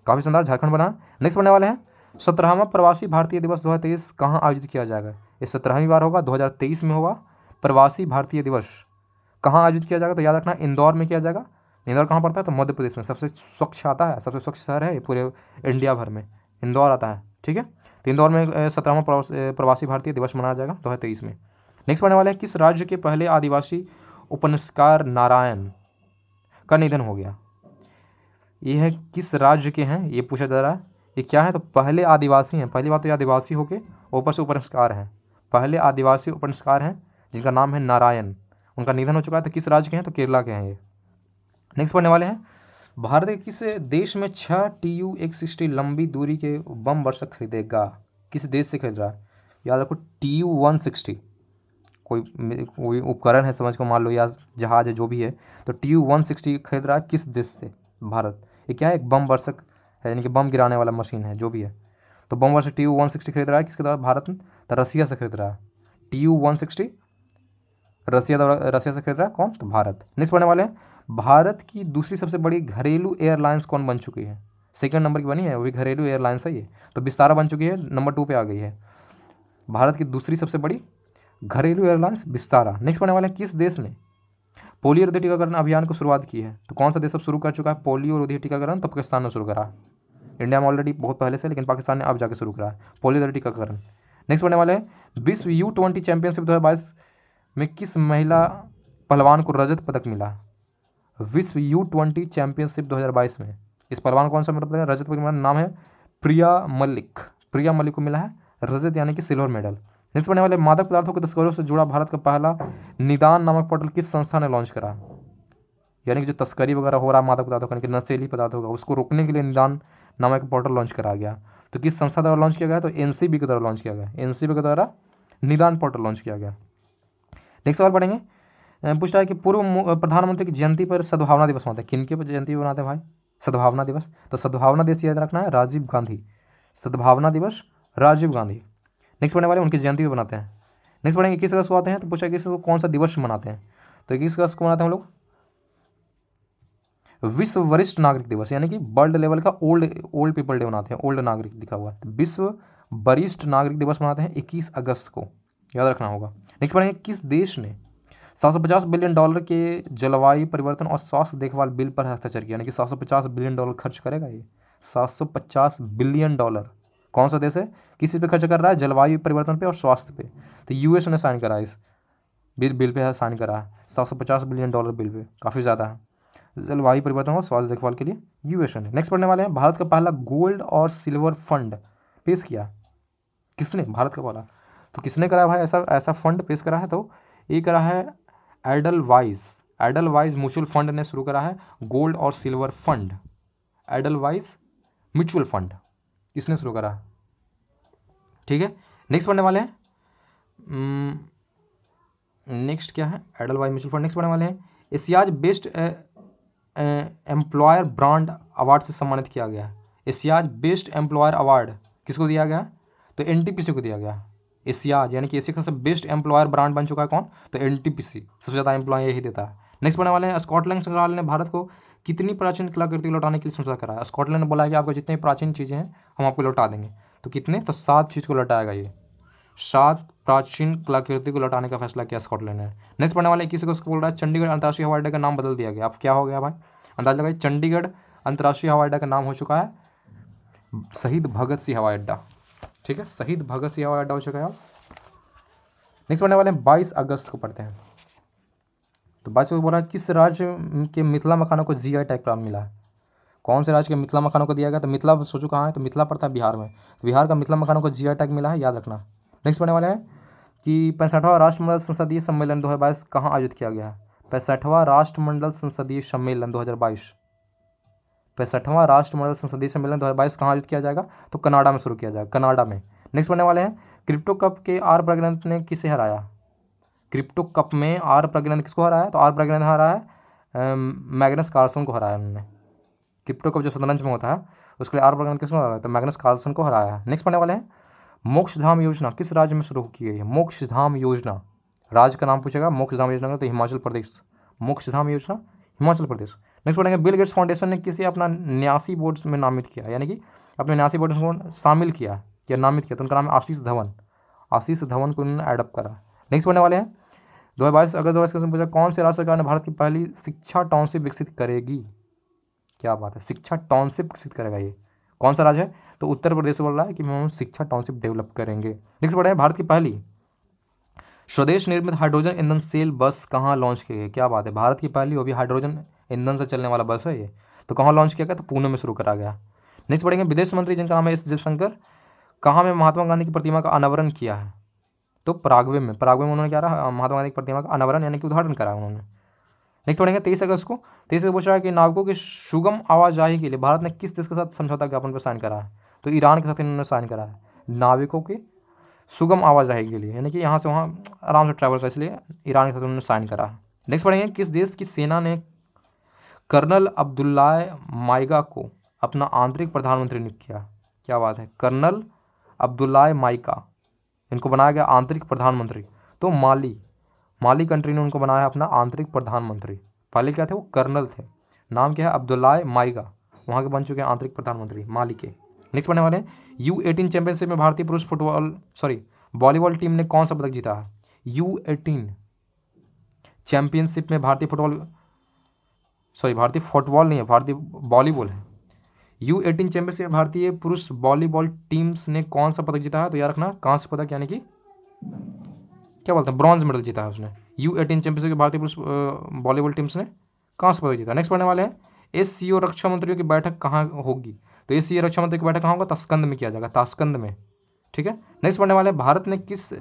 काफ़ी शानदार, झारखंड बना है। नेक्स्ट पढ़ने वाले हैं 17वां प्रवासी भारतीय दिवस 2023 कहाँ आयोजित किया जाएगा। ये 17वीं बार होगा, 2023 में होगा। प्रवासी भारतीय दिवस कहाँ आयोजित किया जाएगा, तो याद रखना इंदौर में किया जाएगा। इंदौर कहाँ पड़ता है, तो मध्य प्रदेश में, सबसे स्वच्छ आता है, सबसे स्वच्छ शहर है पूरे इंडिया भर में, इंदौर आता है, ठीक है। तो इंदौर में 17वां प्रवासी भारतीय दिवस मनाया जाएगा 2023 में। नेक्स्ट पढ़ने वाले हैं किस राज्य के पहले आदिवासी उपन्यासकार नारायण का निधन हो गया। ये है किस राज्य के हैं, ये पूछा जा रहा है। ये क्या है, तो पहले आदिवासी हैं, पहली बात तो ये आदिवासी होके ऊपर से उपन्यासकार हैं, पहले आदिवासी उपन्यासकार हैं जिनका नाम है नारायण, उनका निधन हो चुका है। तो किस राज्य के हैं, तो केरला के हैं ये। नेक्स्ट पढ़ने वाले हैं भारत के किस देश में 6 TU-160 लंबी दूरी के बम वर्षक खरीदेगा। किस देश से खरीद रहा है, याद रखो TU-160 कोई उपकरण है समझ को, मान लो या जहाज है जो भी है, तो TU-160 खरीद रहा है किस देश से, भारत। ये क्या है, एक बम वर्षक है यानी कि बम गिराने वाला मशीन है जो भी है। तो बम वर्षक TU-160 खरीद रहा है किसके द्वारा, भारत, तो रसिया से खरीद रहा है। TU-160 रसिया से खरीद रहा है कौन? तो भारत। नेक्स्ट पढ़ने वाले हैं, भारत की दूसरी सबसे बड़ी घरेलू एयरलाइंस कौन बन चुकी है? सेकंड नंबर की बनी है, वही घरेलू एयरलाइंस है ये। तो विस्तारा बन चुकी है, नंबर 2 पे आ गई है। भारत की दूसरी सबसे बड़ी घरेलू एयरलाइंस विस्तारा। नेक्स्ट पढ़ने वाले हैं, किस देश ने पोलियो रोधी टीकाकरण अभियान को शुरुआत की है? तो कौन सा देश अब शुरू कर चुका है पोलियो रोधी टीकाकरण? तो पाकिस्तान ने शुरू करा। इंडिया में ऑलरेडी बहुत पहले से, लेकिन पाकिस्तान ने अब जाकर शुरू करा है पोलियो रोधी टीकाकरण। नेक्स्ट पढ़ने वाले हैं, विश्व U20 चैंपियनशिप 2022 में किस महिला पहलवान को रजत पदक मिला? विश्व U20 चैंपियनशिप 2022 में इस पहलवान कौन सा मतलब रजत पदक मिला? नाम है प्रिया मलिक। प्रिया मलिक को मिला है रजत यानी कि सिल्वर मेडल। नेक्स्ट पढ़ने वाले, मादक पदार्थों के तस्करों से जुड़ा भारत का पहला निदान नामक पोर्टल किस संस्था ने लॉन्च करा? यानी कि जो तस्करी वगैरह हो रहा है मादक पदार्थों का, यानी कि नशीली पदार्थ होगा, उसको रोकने के लिए निदान नामक पोर्टल लॉन्च करा गया। तो किस संस्था द्वारा लॉन्च किया गया? तो NCB के द्वारा लॉन्च किया गया। NCB के द्वारा निदान पोर्टल लॉन्च किया गया। नेक्स्ट सवाल पढ़ेंगे, पूछ रहा है कि पूर्व प्रधानमंत्री की जयंती पर सद्भावना दिवस मनाते हैं। किनके पर जयंती मनाते हैं भाई? सद्भावना दिवस। तो सद्भावना दिवस याद रखना है, राजीव गांधी। सद्भावना दिवस राजीव गांधी। नेक्स्ट पढ़ने वाले उनकी जयंती पर बनाते हैं। नेक्स्ट पढ़ेंगे 21 अगस्त को आते हैं, तो पूछा 21 को कौन सा दिवस मनाते हैं? तो 21 अगस्त को मनाते हैं हम लोग विश्व वरिष्ठ नागरिक दिवस, यानी कि वर्ल्ड लेवल का ओल्ड पीपल डे मनाते हैं। ओल्ड नागरिक लिखा हुआ है, तो विश्व वरिष्ठ नागरिक दिवस मनाते हैं 21 अगस्त को, याद रखना होगा। नेक्स्ट पढ़ेंगे, किस देश ने $750 बिलियन के जलवायु परिवर्तन और स्वास्थ्य देखभाल बिल पर हस्ताक्षर किया? यानी कि $750 बिलियन खर्च करेगा ये। $750 बिलियन कौन सा देश है किसी पे खर्च कर रहा है? जलवायु परिवर्तन पे और स्वास्थ्य पे। तो US ने साइन करा है इस बिल पे साइन करा है। $750 बिलियन बिल पे काफ़ी ज़्यादा है। जलवायु परिवर्तन और स्वास्थ्य देखभाल के लिए US ने। नेक्स्ट पढ़ने वाले हैं, भारत का पहला गोल्ड और सिल्वर फंड पेश किया किसने? भारत का पहला। तो किसने करा भाई ऐसा फंड पेश करा है? तो ये करा है एडलवाइज म्यूचुअल फंड ने शुरू करा है गोल्ड और silver fund. Edelweiss mutual fund इसने शुरू करा, ठीक है। नेक्स्ट पढ़ने वाले हैं, नेक्स्ट क्या है? Edelweiss mutual fund. नेक्स्ट पढ़ने वाले हैं, Asia's best employer brand award से सम्मानित किया गया है। एशियाज बेस्ट एम्प्लॉयर अवार्ड किसको दिया गया? तो NTPC को दिया गया। एशियाज यानी कि एशिया का सब बेस्ट एम्प्लॉयर ब्रांड बन चुका है कौन? तो NTPC, सबसे ज़्यादा एम्प्लॉय यही देता है। नेक्स्ट पढ़ने वाले हैं, स्कॉटलैंड संग्रहालय ने भारत को कितनी प्राचीन कलाकृति को लौटाने के लिए समझौता करा है? स्कॉटलैंड ने बोला है कि आपको जितनी प्राचीन चीज़ें हैं हम आपको लौटा देंगे। तो कितने? तो 7 चीज़ को लौटाएगा ये। 7 प्राचीन कलाकृति को लौटाने का फैसला किया स्कॉटलैंड ने। नेक्स्ट पढ़ने वाले किसी को बोल रहा है चंडीगढ़ अंतर्राष्ट्रीय हवाई अड्डे का नाम बदल दिया गया। अब क्या हो गया भाई? अंदाजा लगाइए। चंडीगढ़ अंतर्राष्ट्रीय हवाई अड्डा का नाम हो चुका है शहीद भगत सिंह हवाई अड्डा, ठीक है। शहीद भगत सिंह हवाई अड्डा हो चुका है। नेक्स्ट पढ़ने वाले हैं 22 अगस्त को पढ़ते हैं। तो 22 को बोला है किस राज्य के मिथिला मखानों को GI टैग प्राप्त मिला है? कौन से राज्य के मिथिला मखानों को दिया गया? तो मिथिला सोचो कहाँ है? तो मिथिला पड़ता है बिहार में। तो बिहार का मिथिला मखानों को GI टैग मिला है, याद रखना। नेक्स्ट पढ़ने वाले हैं कि 65वां राष्ट्रमंडल संसदीय सम्मेलन 2022 कहाँ आयोजित किया गया है? 65वां राष्ट्रमंडल संसदीय सम्मेलन 2022। 65वां राष्ट्रमंडल संसदीय सम्मेलन 2022 कहाँ आयोजित किया जाएगा? तो कनाडा में शुरू किया जाएगा, कनाडा में। नेक्स्ट पढ़ने वाले हैं, क्रिप्टो कप के आर प्रज्ञानंद ने किसे हराया? क्रिप्टो कप में आर प्रज्ञानंद किसको हराया? तो आर प्रज्ञानंद हराया है मैग्नस कार्लसन को हराया उन्होंने। क्रिप्टो कप जो शतरंज में होता है उसके लिए आर प्रज्ञानंद किसको हराया? तो मैग्नस कार्लसन को हराया है। नेक्स्ट पढ़ने वाले हैं, मोक्षधाम योजना किस राज्य में शुरू की गई है? मोक्षधाम योजना, राज्य का नाम पूछेगा। मोक्षधाम योजना तो हिमाचल प्रदेश। मोक्षधाम योजना हिमाचल प्रदेश। नेक्स्ट पढ़ेंगे, बिल गेट्स फाउंडेशन ने किसे अपना न्यासी बोर्ड में नामित किया, यानी कि अपने न्यासी बोर्ड में शामिल किया या नामित किया? तो उनका नाम है आशीष धवन। आशीष धवन को उन्होंने एडप्ट करा। नेक्स्ट पढ़ने वाले हैं, 2022 अगस्त 2022 में पूछा कौन से राज्य सरकार ने भारत की पहली शिक्षा टाउनशिप विकसित करेगी? क्या बात है, शिक्षा टाउनशिप विकसित करेगा ये। कौन सा राज्य है? तो उत्तर प्रदेश बोल रहा है कि हम शिक्षा टाउनशिप डेवलप करेंगे। नेक्स्ट पढ़े, भारत की पहली स्वदेश निर्मित हाइड्रोजन ईंधन सेल बस कहाँ लॉन्च की गई? क्या बात है, भारत की पहली वो भी हाइड्रोजन ईंधन से चलने वाला बस है ये। तो कहाँ लॉन्च किया गया? तो पुणे में शुरू करा गया। नेक्स्ट पढ़ेंगे, विदेश मंत्री जिनका नाम है S जयशंकर कहाँ में महात्मा गांधी की प्रतिमा का अनावरण किया है? तो पराग्वे में। पराग्वे में उन्होंने क्या रहा? महात्मा गांधी की प्रतिमा का अनावरण यानी कि उद्घाटन करा उन्होंने। नेक्स्ट पढ़ेंगे 23 अगस्त को। 23 को पूछ रहा है कि नाविकों की सुगम आवाजाही के लिए भारत ने किस देश के साथ समझौता ज्ञापन पर साइन करा है? तो ईरान के साथ इन्होंने साइन करा है नाविकों की सुगम आवाजाही के लिए, यानी कि यहाँ से वहाँ आराम से ट्रैवल कर, इसलिए ईरान के साथ उन्होंने साइन करा है। नेक्स्ट पढ़ेंगे, किस देश की सेना ने कर्नल अब्दुल्लाह माइगा को अपना आंतरिक प्रधानमंत्री नियुक्त किया? क्या बात है, कर्नल अब्दुल्लाह माइका, इनको बनाया गया आंतरिक प्रधानमंत्री। तो माली कंट्री ने उनको बनाया अपना आंतरिक प्रधानमंत्री। पहले क्या थे, वो कर्नल थे। नाम क्या है, अब्दुल्लाह माइगा, वहाँ के बन चुके हैं आंतरिक प्रधानमंत्री माली के। नेक्स्ट बनने वाले हैं, U18 चैंपियनशिप में भारतीय पुरुष वॉलीबॉल टीम ने कौन सा पदक जीता है। U18 चैंपियनशिप में भारतीय फुटबॉल नहीं है, भारतीय वॉलीबॉल है। U18 चैंपियनशिप में भारतीय पुरुष वॉलीबॉल टीम्स ने कौन सा पदक जीता है, तो याद रखना कांस्य पदक, यानी कि क्या बोलते हैं, ब्रॉन्ज मेडल जीता है उसने। U18 चैंपियनशिप में भारतीय पुरुष वॉलीबॉल टीम्स ने कांस्य पदक जीता। नेक्स्ट पढ़ने वाले हैं, SCO रक्षा मंत्रियों की बैठक कहाँ होगी। तो SCO रक्षा मंत्री की बैठक कहाँ होगा, ताशकंद में किया जाएगा, ताशकंद में। ठीक है। नेक्स्ट पढ़ने वाले हैं, भारत ने किस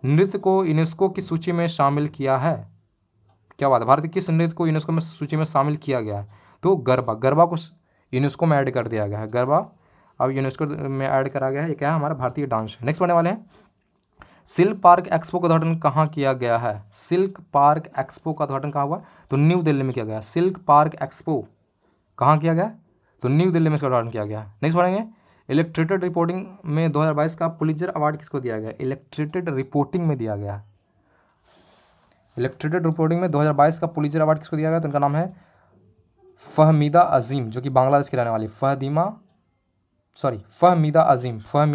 नृत्य को यूनेस्को की सूची में शामिल किया है। क्या बात है, भारत के किस नृत्य को यूनेस्को में सूची में शामिल किया गया है। तो गरबा को यूनेस्को में ऐड कर दिया गया है। गरबा अब यूनेस्को में ऐड करा गया है। ये क्या है, हमारा भारतीय डांस है। नेक्स्ट पढ़ने वाले हैं, सिल्क पार्क एक्सपो का उद्घाटन कहाँ किया गया है। सिल्क पार्क एक्सपो का उद्घाटन कहाँ हुआ, तो न्यू दिल्ली में किया गया। सिल्क पार्क एक्सपो कहाँ किया गया, तो न्यू दिल्ली में इसका उद्घाटन किया गया। नेक्स्ट पढ़ेंगे, इलेक्ट्रेटेड रिपोर्टिंग में 2022 का पुलित्जर अवार्ड किसको दिया गया। इलेक्ट्रेटेड रिपोर्टिंग में दिया गया। इलेक्ट्रेटेड रिपोर्टिंग में 2022 का पुलित्जर अवार्ड किसको दिया गया, तो उनका नाम है फहमीदा अजीम, जो कि बांग्लादेश की रहने वाली फहमीदा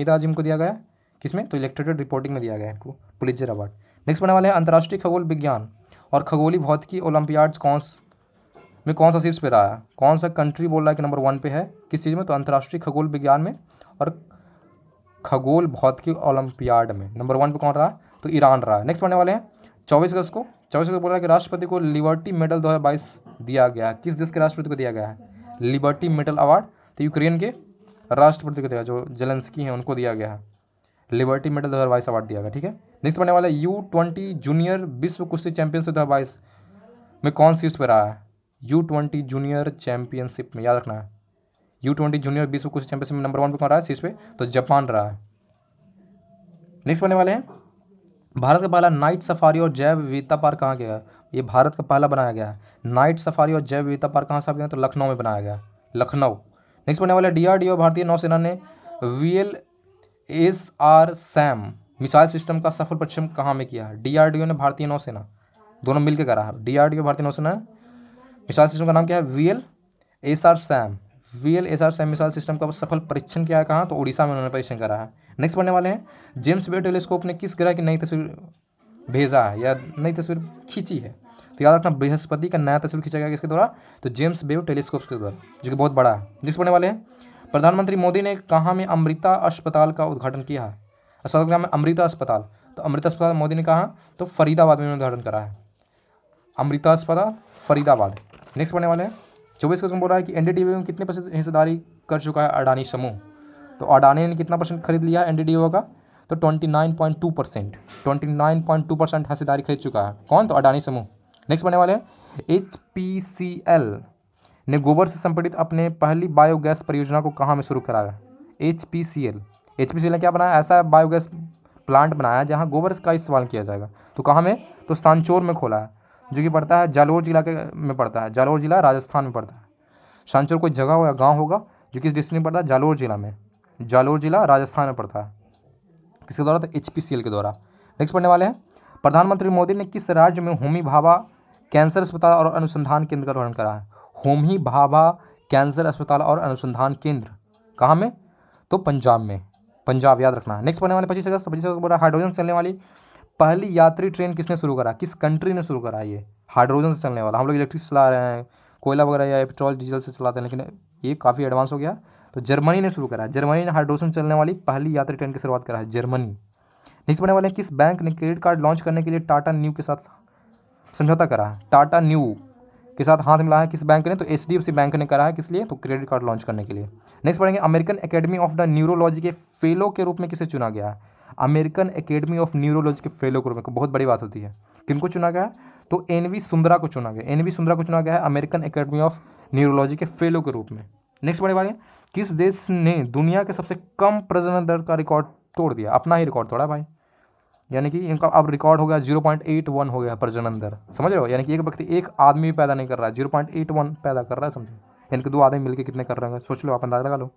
अजीम को दिया गया। किसमें, तो इलेक्ट्रेटेड रिपोर्टिंग में दिया गया इनको पुलित्जर अवार्ड। नेक्स्ट पढ़ने वाले हैं, अंतर्राष्ट्रीय खगोल विज्ञान और खगोलीय भौतिकी ओलंपियाड कौन सा शीर्ष पे रहा है। कौन सा कंट्री बोल रहा है कि नंबर 1 पे है, किस चीज़ में, तो अंतर्राष्ट्रीय खगोल विज्ञान में और खगोल भौतिकी ओलंपियाड में नंबर 1 पे कौन रहा है, तो ईरान रहा है। नेक्स्ट पढ़ने वाले हैं, 24 अगस्त को बोल रहा है कि राष्ट्रपति को लिबर्टी मेडल 2022 दिया गया। किस देश के राष्ट्रपति को दिया गया है, लिबर्टी मेडल अवार्ड, तो यूक्रेन के राष्ट्रपति को दिया, जो जेलेंस्की हैं उनको दिया गया है। लिबर्टी मेडल 2022 अवार्ड दिया गया। ठीक है। नेक्स्ट पढ़ने वाला है, U20 जूनियर विश्व कुश्ती चैंपियनशिप 2022 में कौन शीर्ष पे रहा है। U20 जूनियर चैंपियनशिप में याद रखना है, U20 जूनियर विश्व कुश्ती चैंपियनशिप में नंबर 1 पे कौन रहा है शीर्ष पे, तो जापान रहा है। नेक्स्ट पढ़ने वाले हैं, भारत का पहला नाइट सफारी और जैव विविधता पार्क कहाँ गया है। ये भारत का पहला बनाया गया है नाइट सफारी और जैव विविधता पार्क कहाँ से, तो लखनऊ में बनाया गया, लखनऊ। नेक्स्ट पढ़ने वाले, DRDO भारतीय नौसेना ने VLSR सैम मिसाइल सिस्टम का सफल परीक्षण कहाँ में किया है। DRDO ने भारतीय नौसेना दोनों मिलकर करा है। DRDO भारतीय नौसेना मिसाइल सिस्टम का नाम क्या है, VLSR सैम मिसाइल सिस्टम का सफल परीक्षण किया है कहाँ, तो उड़ीसा में उन्होंने परीक्षण करा है। नेक्स्ट पढ़ने वाले हैं, जेम्स वेब टेलीस्कोप ने किस ग्रह की नई तस्वीर भेजा है या नई तस्वीर खींची है, तो याद रखना बृहस्पति का नया तस्वीर खींचा गया किसके द्वारा, तो जेम्स वेब टेलीस्कोप के द्वारा, जो कि बहुत बड़ा है। नेक्स्ट पढ़ने वाले हैं, प्रधानमंत्री मोदी ने कहाँ में अमृता अस्पताल का उद्घाटन किया है। अस्पताल का नाम है अमृता अस्पताल, तो अमृता अस्पताल मोदी ने कहा, तो फरीदाबाद में उद्घाटन करा है, अमृता अस्पताल फरीदाबाद। नेक्स्ट पढ़ने वाले हैं, 24 क्वेश्चन बोल रहा है कि NDDB में कितने % हिस्सेदारी कर चुका है अडानी समूह। तो अडानी ने कितना % खरीद लिया NDDB का, तो 29.2% हिस्सेदारी खरीद चुका है। कौन, तो अडानी समूह। नेक्स्ट पढ़ने वाले हैं, HPCL ने गोबर से संपीड़ित अपने पहली बायोगैस परियोजना को कहाँ में शुरू कराया। HPCL ने क्या बनाया, ऐसा बायोगैस प्लांट बनाया जहाँ गोबर का इस्तेमाल किया जाएगा। तो कहाँ में, तो सांचौर में खोला है, जो कि पड़ता है जालोर जिला में पड़ता है, जालोर जिला राजस्थान में पड़ता है। सांचौर कोई जगह होगा, गाँव होगा, जो किस डिस्ट्रिक्ट में पड़ता है, जालोर जिला में, जालोर जिला राजस्थान में पड़ता है। किसके द्वारा, तो HPCL के द्वारा। नेक्स्ट पढ़ने वाले हैं, प्रधानमंत्री मोदी ने किस राज्य में होमी भाभा कैंसर अस्पताल और अनुसंधान केंद्र का उद्घाटन करा है। होमी भाभा कैंसर अस्पताल और अनुसंधान केंद्र कहाँ में, तो पंजाब में, पंजाब याद रखना है। नेक्स्ट पढ़ने वाले 25 अगस्त हाइड्रोजन से चलने वाली पहली यात्री ट्रेन किसने शुरू करा, किस कंट्री ने शुरू करा ये हाइड्रोजन से चलने वाला। हम लोग इलेक्ट्रिक चला रहे हैं, कोयला वगैरह या पेट्रोल डीजल से चलाते हैं, लेकिन ये काफ़ी एडवांस हो गया, तो जर्मनी ने शुरू करा है। जर्मनी ने हाइड्रोजन चलने वाली पहली यात्री ट्रेन की शुरुआत करा है, जर्मनी। नेक्स्ट पढ़ने वाले हैं, किस बैंक ने क्रेडिट कार्ड लॉन्च करने के लिए टाटा न्यू के साथ समझौता करा है। टाटा न्यू के साथ हाथ मिलाया है किस बैंक ने, तो HDFC बैंक ने करा है, किस लिए, तो क्रेडिट कार्ड लॉन्च करने के लिए। नेक्स्ट पढ़ेंगे, American academy of the neurology के फेलो के रूप में किसे चुना गया है। अमेरिकन एकेडमी ऑफ न्यूरोलॉजी के फेलो के रूप में, बहुत बड़ी बात होती है, किनको चुना गया है, तो NV सुंदरा को चुना गया। NV सुंदरा को चुना गया है अमेरिकन एकेडमी ऑफ न्यूरोलॉजी के फेलो के रूप में। नेक्स्ट पढ़ने वाले, किस देश ने दुनिया के सबसे कम प्रजनन दर का रिकॉर्ड तोड़ दिया, अपना ही रिकॉर्ड तोड़ा भाई, यानी कि इनका अब रिकॉर्ड हो गया 0.81 हो गया प्रजनन दर, समझ रहे हो, यानी कि एक व्यक्ति एक आदमी भी पैदा नहीं कर रहा है, 0.81 पैदा कर रहा है, समझो, यानी कि 2 आदमी मिलकर कितने कर रहे हैं, सोच लो, आप अंदाजा लगा लो।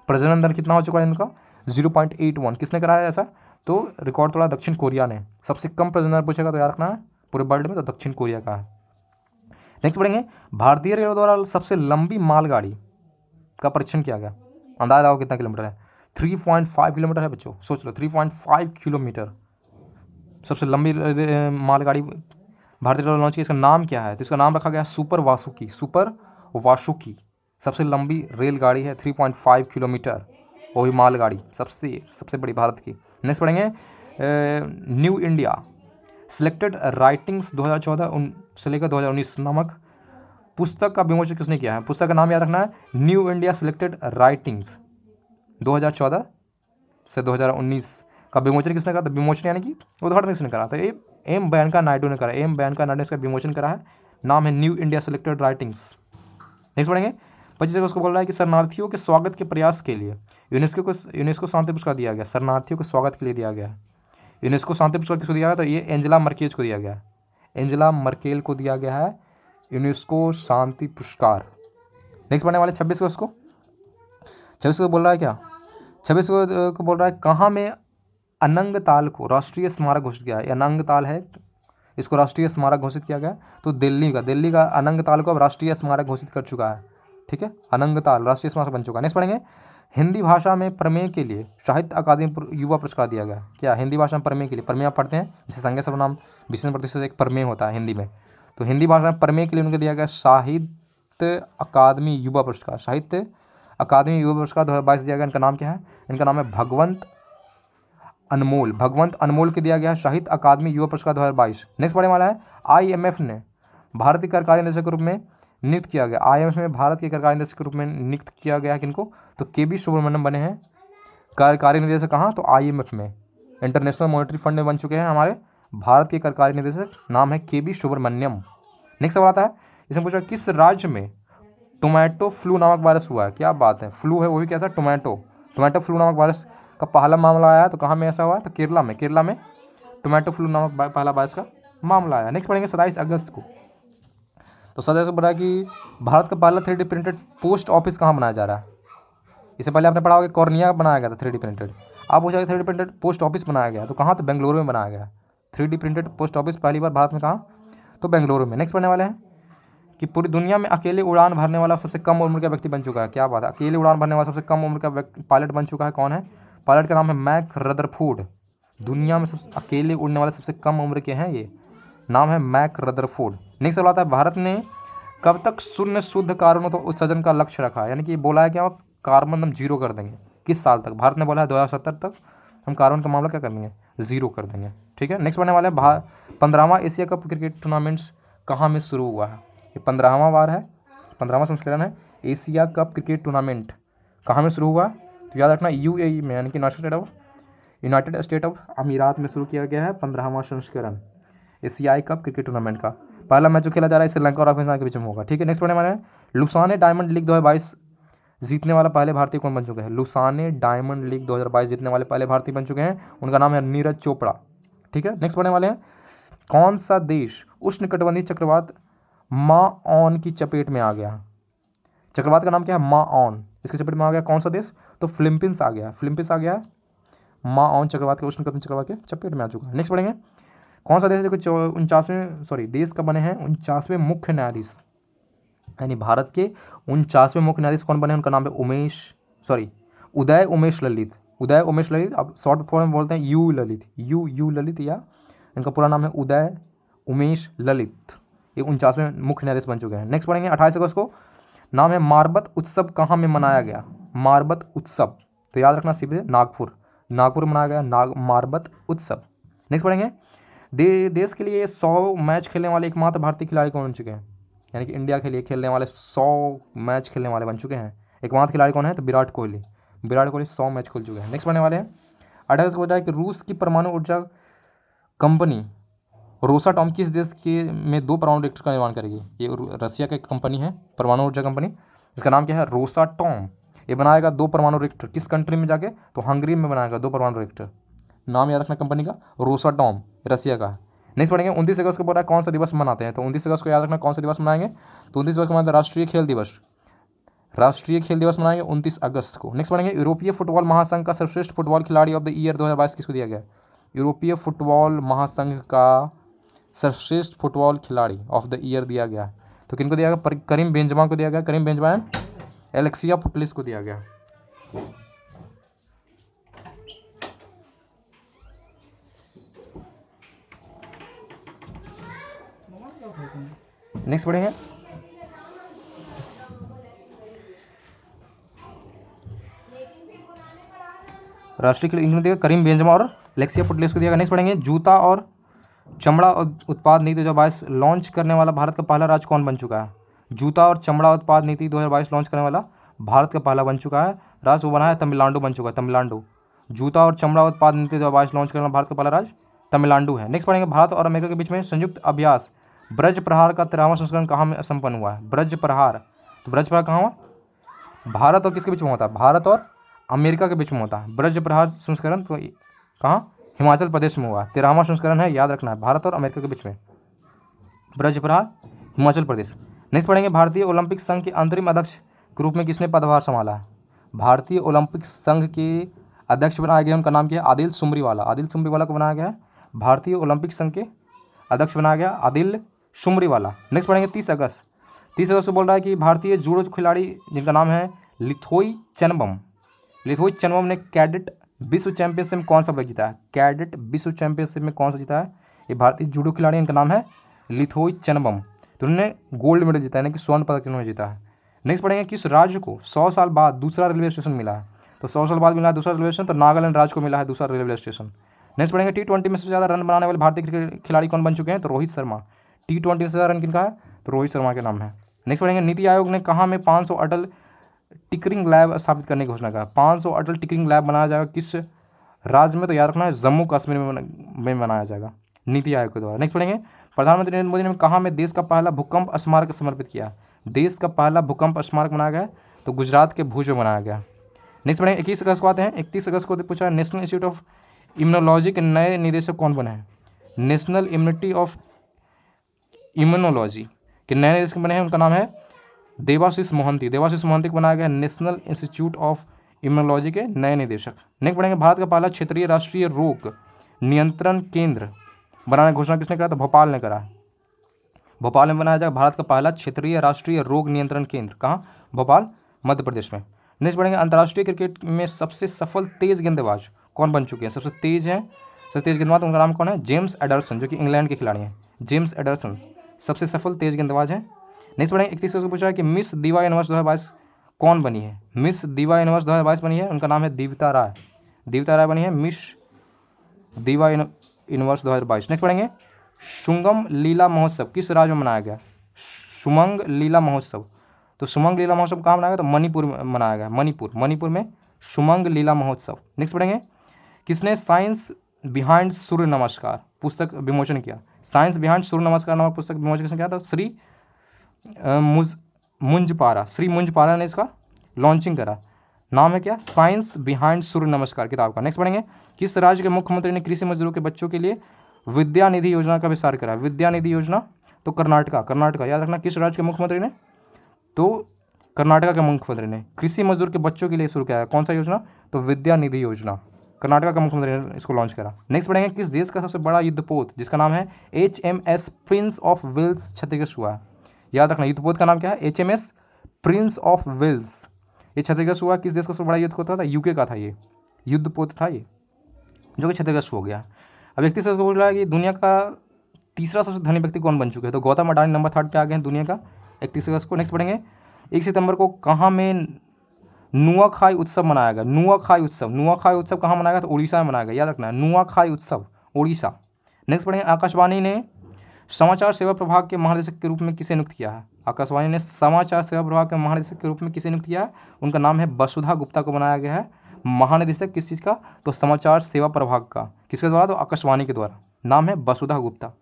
प्रजनन दर कितना हो चुका है इनका, 0.81। किसने कराया ऐसा, तो रिकॉर्ड तोड़ा दक्षिण कोरिया ने। सबसे कम प्रजनन पूछेगा तो याद रखना है पूरे वर्ल्ड में तो दक्षिण कोरिया का है। नेक्स्ट पढ़ेंगे, भारतीय रेलवे द्वारा सबसे लंबी मालगाड़ी का परीक्षण किया गया। अंदाजा लगाओ कितना किलोमीटर है? 3.5 किलोमीटर है बच्चों, सोच लो 3.5 किलोमीटर सबसे लंबी मालगाड़ी भारतीय रेलवे लॉन्च की। इसका नाम क्या है? तो इसका नाम रखा गया सुपर वासुकी। सुपर वासुकी सबसे लंबी रेलगाड़ी है, 3.5 किलोमीटर, वही मालगाड़ी सबसे बड़ी भारत की। नेक्स्ट पढ़ेंगे, न्यू इंडिया सिलेक्टेड राइटिंग्स 2014 से लेकर 2019 नामक पुस्तक का विमोचन किसने किया है? पुस्तक का नाम याद रखना है, न्यू इंडिया सिलेक्टेड राइटिंग्स 2014 से 2019 का विमोचन किसने करा? तो विमोचन यानी कि उद्घाटन किसने करा? तो ये एम वेंकैया नायडू ने करा। एम वेंकैया नायडू ने इसका विमोचन करा है, नाम है new India selected writings. Next पढ़ेंगे, 25 उसको बोल रहा है कि शरणार्थियों के स्वागत के प्रयास के लिए यूनेस्को शांति पुरस्कार दिया गया। शरणार्थियों के स्वागत के लिए दिया गया है यूनेस्को शांति पुरस्कार किसको दिया गया? तो ये एंजेला मर्केल को दिया गया है। एंजेला मर्केल को दिया गया है यूनेस्को शांति पुरस्कार। नेक्स्ट पढ़ने वाले 26 को, उसको 26 को बोल रहा है क्या? 26 को बोल रहा है कहाँ में अनंग ताल को राष्ट्रीय स्मारक घोषित किया है? अनंग ताल है, इसको राष्ट्रीय स्मारक घोषित किया गया। तो दिल्ली का अनंग ताल को अब राष्ट्रीय स्मारक घोषित कर चुका है। ठीक है, अनंग ताल राष्ट्रीय स्मारक बन चुका है। नेक्स्ट पढ़ेंगे, हिंदी भाषा में प्रमेय के लिए साहित्य अकादमी युवा पुरस्कार दिया गया। क्या? हिंदी भाषा में प्रमेय के लिए, प्रमेय आप पढ़ते हैं जैसे संज्ञा सर्वनाम विशेषण प्रतिशत एक प्रमेय होता है हिंदी में, तो हिंदी भाषा में प्रमेय के लिए उनको दिया गया साहित्य अकादमी युवा पुरस्कार। साहित्य अकादमी युवा पुरस्कार 2022 दिया गया। इनका नाम क्या है? इनका नाम है भगवंत अनमोल। भगवंत अनमोल को दिया गया साहित्य अकादमी युवा पुरस्कार 2022। नेक्स्ट पढ़ने वाला है, IMF ने भारत के कार्यकारी निदेशक के रूप में नियुक्त किया गया। IMF में भारत के कार्यकारी निदेशक के रूप में नियुक्त किया गया किनको? तो KB सुब्रमण्यम बने हैं कार्यकारी निदेशक। कहाँ? तो IMF में, इंटरनेशनल मॉनेटरी फंड में बन चुके हैं हमारे भारत के कार्यकारी निदेशक, नाम है KB सुब्रमण्यम। नेक्स्ट सवाल आता है, इसमें पूछा किस राज्य में टोमेटो फ्लू नामक वायरस हुआ है? क्या बात है, फ्लू है वो भी कैसा? टोमेटो फ्लू नामक वायरस का पहला मामला आया है। तो कहाँ में ऐसा हुआ है? तो केरला में टोमेटो फ्लू नामक पहला वायरस का मामला आया। नेक्स्ट पढ़ेंगे 27 अगस्त को। तो 27 को पढ़ा कि भारत का पहला 3D प्रिंटेड पोस्ट ऑफिस कहाँ बनाया जा रहा है? इससे पहले आपने पढ़ा होगा कॉर्निया बनाया गया था 3D प्रिंटेड। आप पूछा 3D प्रिंटेड पोस्ट ऑफिस बनाया गया तो कहाँ? तो बेंगलुरु में बनाया गया। 3D प्रिंटेड पोस्ट ऑफिस पहली बार भारत में कहाँ? तो बेंगलुरु में। नेक्स्ट पढ़ने वाले हैं कि पूरी दुनिया में अकेले उड़ान भरने वाला सबसे कम उम्र का व्यक्ति बन चुका है। क्या बात है, अकेले उड़ान भरने वाला सबसे कम उम्र का पायलट बन चुका है। कौन है? पायलट का नाम है मैक रदरफोर्ड। दुनिया में अकेले उड़ने वाले सबसे कम उम्र के हैं ये, नाम है मैक रदरफोर्ड। नेक्स्ट सवाल आता है, भारत ने कब तक शून्य शुद्ध कार्बन उत्सर्जन का लक्ष्य रखा है? यानी कि बोला है कि आप कार्बन हम 0 कर देंगे। किस साल तक? भारत ने बोला है 2070 तक हम कार्बन का मामला क्या कर देंगे? 0 कर देंगे। ठीक है, नेक्स्ट बढ़ने वाले 15वां एशिया कप क्रिकेट टूर्नामेंट्स कहाँ में शुरू हुआ है? ये 15वां बार है, 15वां संस्करण है। एशिया कप क्रिकेट टूर्नामेंट कहाँ में शुरू हुआ? तो याद रखना UAE में, यानी कि यूनाइटेड स्टेट ऑफ अमीरात में शुरू किया गया है 15वां संस्करण एशियाई कप क्रिकेट टूर्नामेंट का। पहला मैच जो खेला जा रहा है श्रीलंका और अफगानिस्तान के बीच में होगा। ठीक है, नेक्स्ट पढ़ने वाले हैं, लुसाने डायमंड लीग 2022 जीतने वाला पहले भारतीय कौन बन चुके हैं? लुसाने डायमंड लीग 2022 जीतने वाले पहले भारतीय बन चुके हैं, उनका नाम है नीरज चोपड़ा। ठीक है, नेक्स्ट पढ़ने वाले हैं, कौन सा देश उष्णकटिबंधीय चक्रवात माऑन की चपेट में आ गया? चक्रवात का नाम क्या है? माऑन। इसके चपेट में आ गया कौन सा देश? तो फिलीपींस आ गया। फिलीपींस आ गया माऑन चक्रवात के, उष्णकटिबंधीय चक्रवात के चपेट में आ चुका है। नेक्स्ट पढ़ेंगे, कौन सा देश है जो देश का बने हैं 49वें मुख्य न्यायाधीश? यानी भारत के 49वें मुख्य न्यायाधीश कौन बने हैं? उनका नाम है उदय उमेश ललित। उदय उमेश ललित, अब शॉर्ट फॉर्म में बोलते हैं यू ललित, या इनका पूरा नाम है उदय उमेश ललित। ये 49वें मुख्य न्यायाधीश बन चुके हैं। नेक्स्ट पढ़ेंगे 28 अगस्त को, नाम है मारबत उत्सव कहाँ में मनाया गया? मारबत उत्सव, तो याद रखना सीधे नागपुर में मनाया गया मारबत उत्सव। नेक्स्ट पढ़ेंगे, देश के लिए 100 मैच खेलने वाले एकमात्र भारतीय खिलाड़ी कौन बन चुके हैं? यानी कि इंडिया के लिए खेलने वाले 100 मैच खेलने वाले बन चुके हैं, एकमात्र खिलाड़ी कौन है? तो विराट कोहली 100 मैच खेल चुके हैं। नेक्स्ट पढ़ने वाले हैं 28 को बताया कि रूस की परमाणु ऊर्जा कंपनी रोसाटॉम किस देश के में 2 परमाणु रिएक्टर का निर्माण करेगी? ये रसिया की कंपनी है, परमाणु ऊर्जा कंपनी, इसका नाम क्या है? रोसाटॉम। ये बनाएगा 2 परमाणु रिएक्टर, किस कंट्री में जाके? तो हंगरी में बनाएगा 2 परमाणु रिएक्टर। नाम याद रखना कंपनी का, रोसाटॉम, रसिया का है। नेक्स्ट पढ़ेंगे 29 अगस्त को बोल रहा है कौन सा दिवस मनाते हैं? तो 29 अगस्त को याद रखना कौन सा दिवस मनाएंगे? तो 29 अगस्त को मनाते हैं राष्ट्रीय खेल दिवस। राष्ट्रीय खेल दिवस मनाएंगे 29 अगस्त को। नेक्स्ट पढ़ेंगे यूरोपीय फुटबॉल महासंघ का सर्वश्रेष्ठ फुटबॉल खिलाड़ी ऑफ द ईयर 2022 किसको दिया गया? यूरोपीय फुटबॉल महासंघ का सर्वश्रेष्ठ फुटबॉल खिलाड़ी ऑफ द ईयर दिया गया, तो किनको दिया गया? करीम बेंजमा को दिया गया। करीम बेंजमा एंड एलेक्सिया पुटलिस को दिया गया। नेक्स्ट पढ़ेंगे राष्ट्रीय खेल इनको दिया करीम बेंजमा और एलेक्सिया पुटलिस को दिया गया। नेक्स्ट पढ़ेंगे जूता और चमड़ा उत्पाद नीति 2022 लॉन्च करने वाला भारत का पहला राज्य कौन बन चुका है? जूता और चमड़ा उत्पाद नीति 2022 लॉन्च करने वाला भारत का पहला बन चुका है राज्य, वो बना है तमिलनाडु बन चुका है, तमिलनाडु। जूता और चमड़ा उत्पाद नीति 2022 लॉन्च करने वाला भारत का पहला राज्य तमिलनाडु है। नेक्स्ट पढ़ेंगे भारत और अमेरिका के बीच में संयुक्त अभ्यास ब्रज प्रहार का 13वां संस्करण कहाँ में संपन्न हुआ है? ब्रज प्रहार, तो ब्रज प्रहार कहाँ हुआ? भारत और किसके बीच में होता है? भारत और अमेरिका के बीच में होता है। ब्रज प्रहार संस्करण तो कहाँ? हिमाचल प्रदेश में हुआ। 13वां संस्करण है, याद रखना है, भारत और अमेरिका के बीच में ब्रज प्रहार, हिमाचल प्रदेश। नेक्स्ट पढ़ेंगे भारतीय ओलंपिक संघ के अंतरिम अध्यक्ष के रूप में किसने पदभार संभाला है? भारतीय ओलंपिक संघ के अध्यक्ष बनाया गया, उनका नाम क्या है? आदिल सुमरीवाला। आदिल सुमरीवाला को बनाया गया है भारतीय ओलंपिक संघ के अध्यक्ष बनाया गया आदिल सुमरीवाला। नेक्स्ट पढ़ेंगे 30 अगस्त। 30 अगस्त को बोल रहा है कि भारतीय जूडो खिलाड़ी जिनका नाम है लिथोई चनबम। लिथोई चनबम ने कैडेट विश्व चैंपियनशिप में कौन सा पदक जीता है? कैडेट विश्व चैंपियनशिप में कौन सा जीता है? ये भारतीय जूडो खिलाड़ी, इनका नाम है लिथोई चनबम, तो उन्होंने गोल्ड मेडल जीता है, यानी कि स्वर्ण पदक इन्होंने जीता है। नेक्स्ट पढ़ेंगे किस राज्य को 100 साल बाद दूसरा रेलवे स्टेशन मिला है? तो 100 साल बाद मिला है दूसरा रेलवे स्टेशन, तो नागालैंड राज्य को मिला है दूसरा रेलवे स्टेशन। नेक्स्ट पढ़ेंगे T20 में सबसे ज़्यादा रन बनाने वाले भारतीय क्रिकेट खिलाड़ी कौन बन चुके हैं? तो रोहित शर्मा। T20 में सबसे ज़्यादा रन किनका है? तो रोहित शर्मा के नाम है। नेक्स्ट पढ़ेंगे नीति आयोग ने कहाँ में 500 अटल टिकरिंग लैब स्थापित करने की घोषणा करा? 500 अटल टिकरिंग लैब बनाया जाएगा किस राज्य में? तो याद रखना है जम्मू कश्मीर में बनाया जाएगा नीति आयोग के द्वारा। नेक्स्ट पढ़ेंगे प्रधानमंत्री नरेंद्र मोदी ने कहाँ में देश का पहला भूकंप स्मारक समर्पित किया? देश का पहला भूकंप स्मारक बनाया गया तो गुजरात के भुज में बनाया गया। नेक्स्ट पढ़ेंगे 21 अगस्त को आते हैं। 31 अगस्त को पूछा है नेशनल इंस्टीट्यूट ऑफ इम्यूनोलॉजी के नए निदेशक कौन बने हैं? नेशनल इम्यूनिटी ऑफ इम्यूनोलॉजी के नए निदेशक बने हैं, उनका नाम है देवाशीष मोहंती। देवाशीष मोहंती को बनाया गया नेशनल इंस्टीट्यूट ऑफ इम्यूनोलॉजी के नए निदेशक। नेक्स्ट पढ़ेंगे भारत का पहला क्षेत्रीय राष्ट्रीय रोग नियंत्रण केंद्र बनाने की घोषणा किसने करा? तो भोपाल ने करा। भोपाल में बनाया जाएगा भारत का पहला क्षेत्रीय राष्ट्रीय रोग नियंत्रण केंद्र। कहाँ? भोपाल, मध्य प्रदेश में। नेक्स्ट पढ़ेंगे अंतर्राष्ट्रीय क्रिकेट में सबसे सफल तेज गेंदबाज कौन बन चुके हैं? सबसे तेज गेंदबाज, उनका नाम कौन है? जेम्स एडरसन, जो कि इंग्लैंड के खिलाड़ी हैं। जेम्स एडरसन सबसे सफल तेज गेंदबाज हैं। नेक्स्ट पढ़ेंगे 31 को पूछा है कि मिस दीवा यूनिवर्स 2022 कौन बनी है? मिस दीवा यूनिवर्स 2022 बनी है, उनका नाम है दीविता राय। दीविता राय बनी है मिस दीवा यूनिवर्स 2022। नेक्स्ट पढ़ेंगे सुमंग लीला महोत्सव किस राज्य में मनाया गया? सुमंग लीला महोत्सव, तो सुमंग लीला महोत्सव कहाँ मनाया गया? तो मणिपुर में मनाया गया। मणिपुर में सुमंग लीला महोत्सव। नेक्स्ट पढ़ेंगे किसने साइंस बिहाइंड सूर्य नमस्कार पुस्तक विमोचन किया? साइंस बिहाइंड सूर्य नमस्कार नामक पुस्तक विमोचन किसने किया था? श्री मुंजपारा ने इसका लॉन्चिंग करा। नाम है क्या? साइंस बिहाइंड सूर्य नमस्कार किताब का। नेक्स्ट पढ़ेंगे किस राज्य के मुख्यमंत्री ने कृषि मजदूरों के बच्चों के लिए विद्या निधि योजना का विस्तार करा? विद्या निधि योजना, तो कर्नाटका। याद रखना किस राज्य के मुख्यमंत्री ने? तो कर्नाटका के मुख्यमंत्री ने कृषि मजदूर के बच्चों के लिए शुरू किया है। कौन सा योजना? तो विद्या निधि योजना। कर्नाटका का मुख्यमंत्री ने इसको लॉन्च करा। नेक्स्ट पढ़ेंगे किस देश का सबसे बड़ा युद्धपोत जिसका नाम है HMS प्रिंस ऑफ वेल्स क्षतिग्रस्त हुआ है? याद रखना युद्धपोत का नाम क्या है? HMS Prince of Wales. ये क्षतिग्रस्त हुआ किस देश का सबसे बड़ा युद्धपोत था? यूके का था ये युद्धपोत था ये, जो कि क्षतिग्रस्त हो गया। अब 31 को बोल रहा है कि दुनिया का तीसरा सबसे धनी व्यक्ति कौन बन चुके हैं? तो गौतम अडानी नंबर 3 पे आ गए हैं दुनिया का 31 अगस्त को। नेक्स्ट पढ़ेंगे 1 सितंबर को कहाँ में नुआखाई उत्सव मनाया गया? नुआखाई उत्सव कहाँ मनाया गया? तो उड़ीसा में मनाया गया। याद रखना है नुआखाई उत्सव, उड़ीसा। नेक्स्ट पढ़ेंगे आकाशवाणी ने समाचार सेवा प्रभाग के महानिदेशक के रूप में किसे नियुक्त किया है? आकाशवाणी ने समाचार सेवा प्रभाग के महानिदेशक के रूप में किसे नियुक्त किया है? उनका नाम है वसुधा गुप्ता को बनाया गया है महानिदेशक। किस चीज़ का? तो समाचार सेवा प्रभाग का। किसके द्वारा? तो आकाशवाणी के द्वारा। नाम है वसुधा गुप्ता।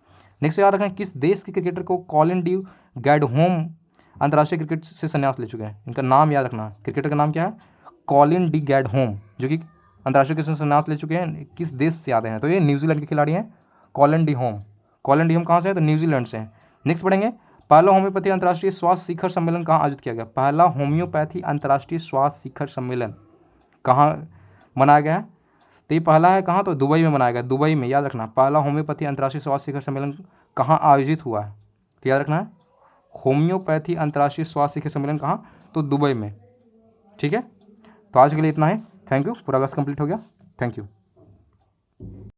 नेक्स्ट याद रखें किस देश के क्रिकेटर को कॉलिन डी गैडहोम अंतर्राष्ट्रीय क्रिकेट से संन्यास ले चुके हैं? इनका नाम याद रखना, क्रिकेटर का नाम क्या है? कॉलिन डी गैडहोम, जो कि अंतर्राष्ट्रीय क्रिकेट से संन्यास ले चुके हैं। किस देश से आते हैं? तो ये न्यूजीलैंड के खिलाड़ी हैं Colin de home. Colin de home कहाँ से है? तो न्यूजीलैंड से हैं। नेक्स्ट पढ़ेंगे पहला होम्योपैथी अंतर्राष्ट्रीय स्वास्थ्य शिखर सम्मेलन कहाँ आयोजित किया गया? पहला होम्योपैथी अंतर्राष्ट्रीय स्वास्थ्य शिखर सम्मेलन कहाँ मनाया गया है? तो ये पहला है कहाँ? तो दुबई में मनाया गया, दुबई में, याद रखना। पहला होम्योपैथी अंतर्राष्ट्रीय स्वास्थ्य शिखर सम्मेलन कहाँ आयोजित हुआ है? तो याद रखना है होम्योपैथी अंतर्राष्ट्रीय स्वास्थ्य शिखर सम्मेलन कहाँ? तो दुबई में। ठीक है, तो आज के लिए इतना है। Thank you. पूरा क्लास कंप्लीट हो गया। Thank you.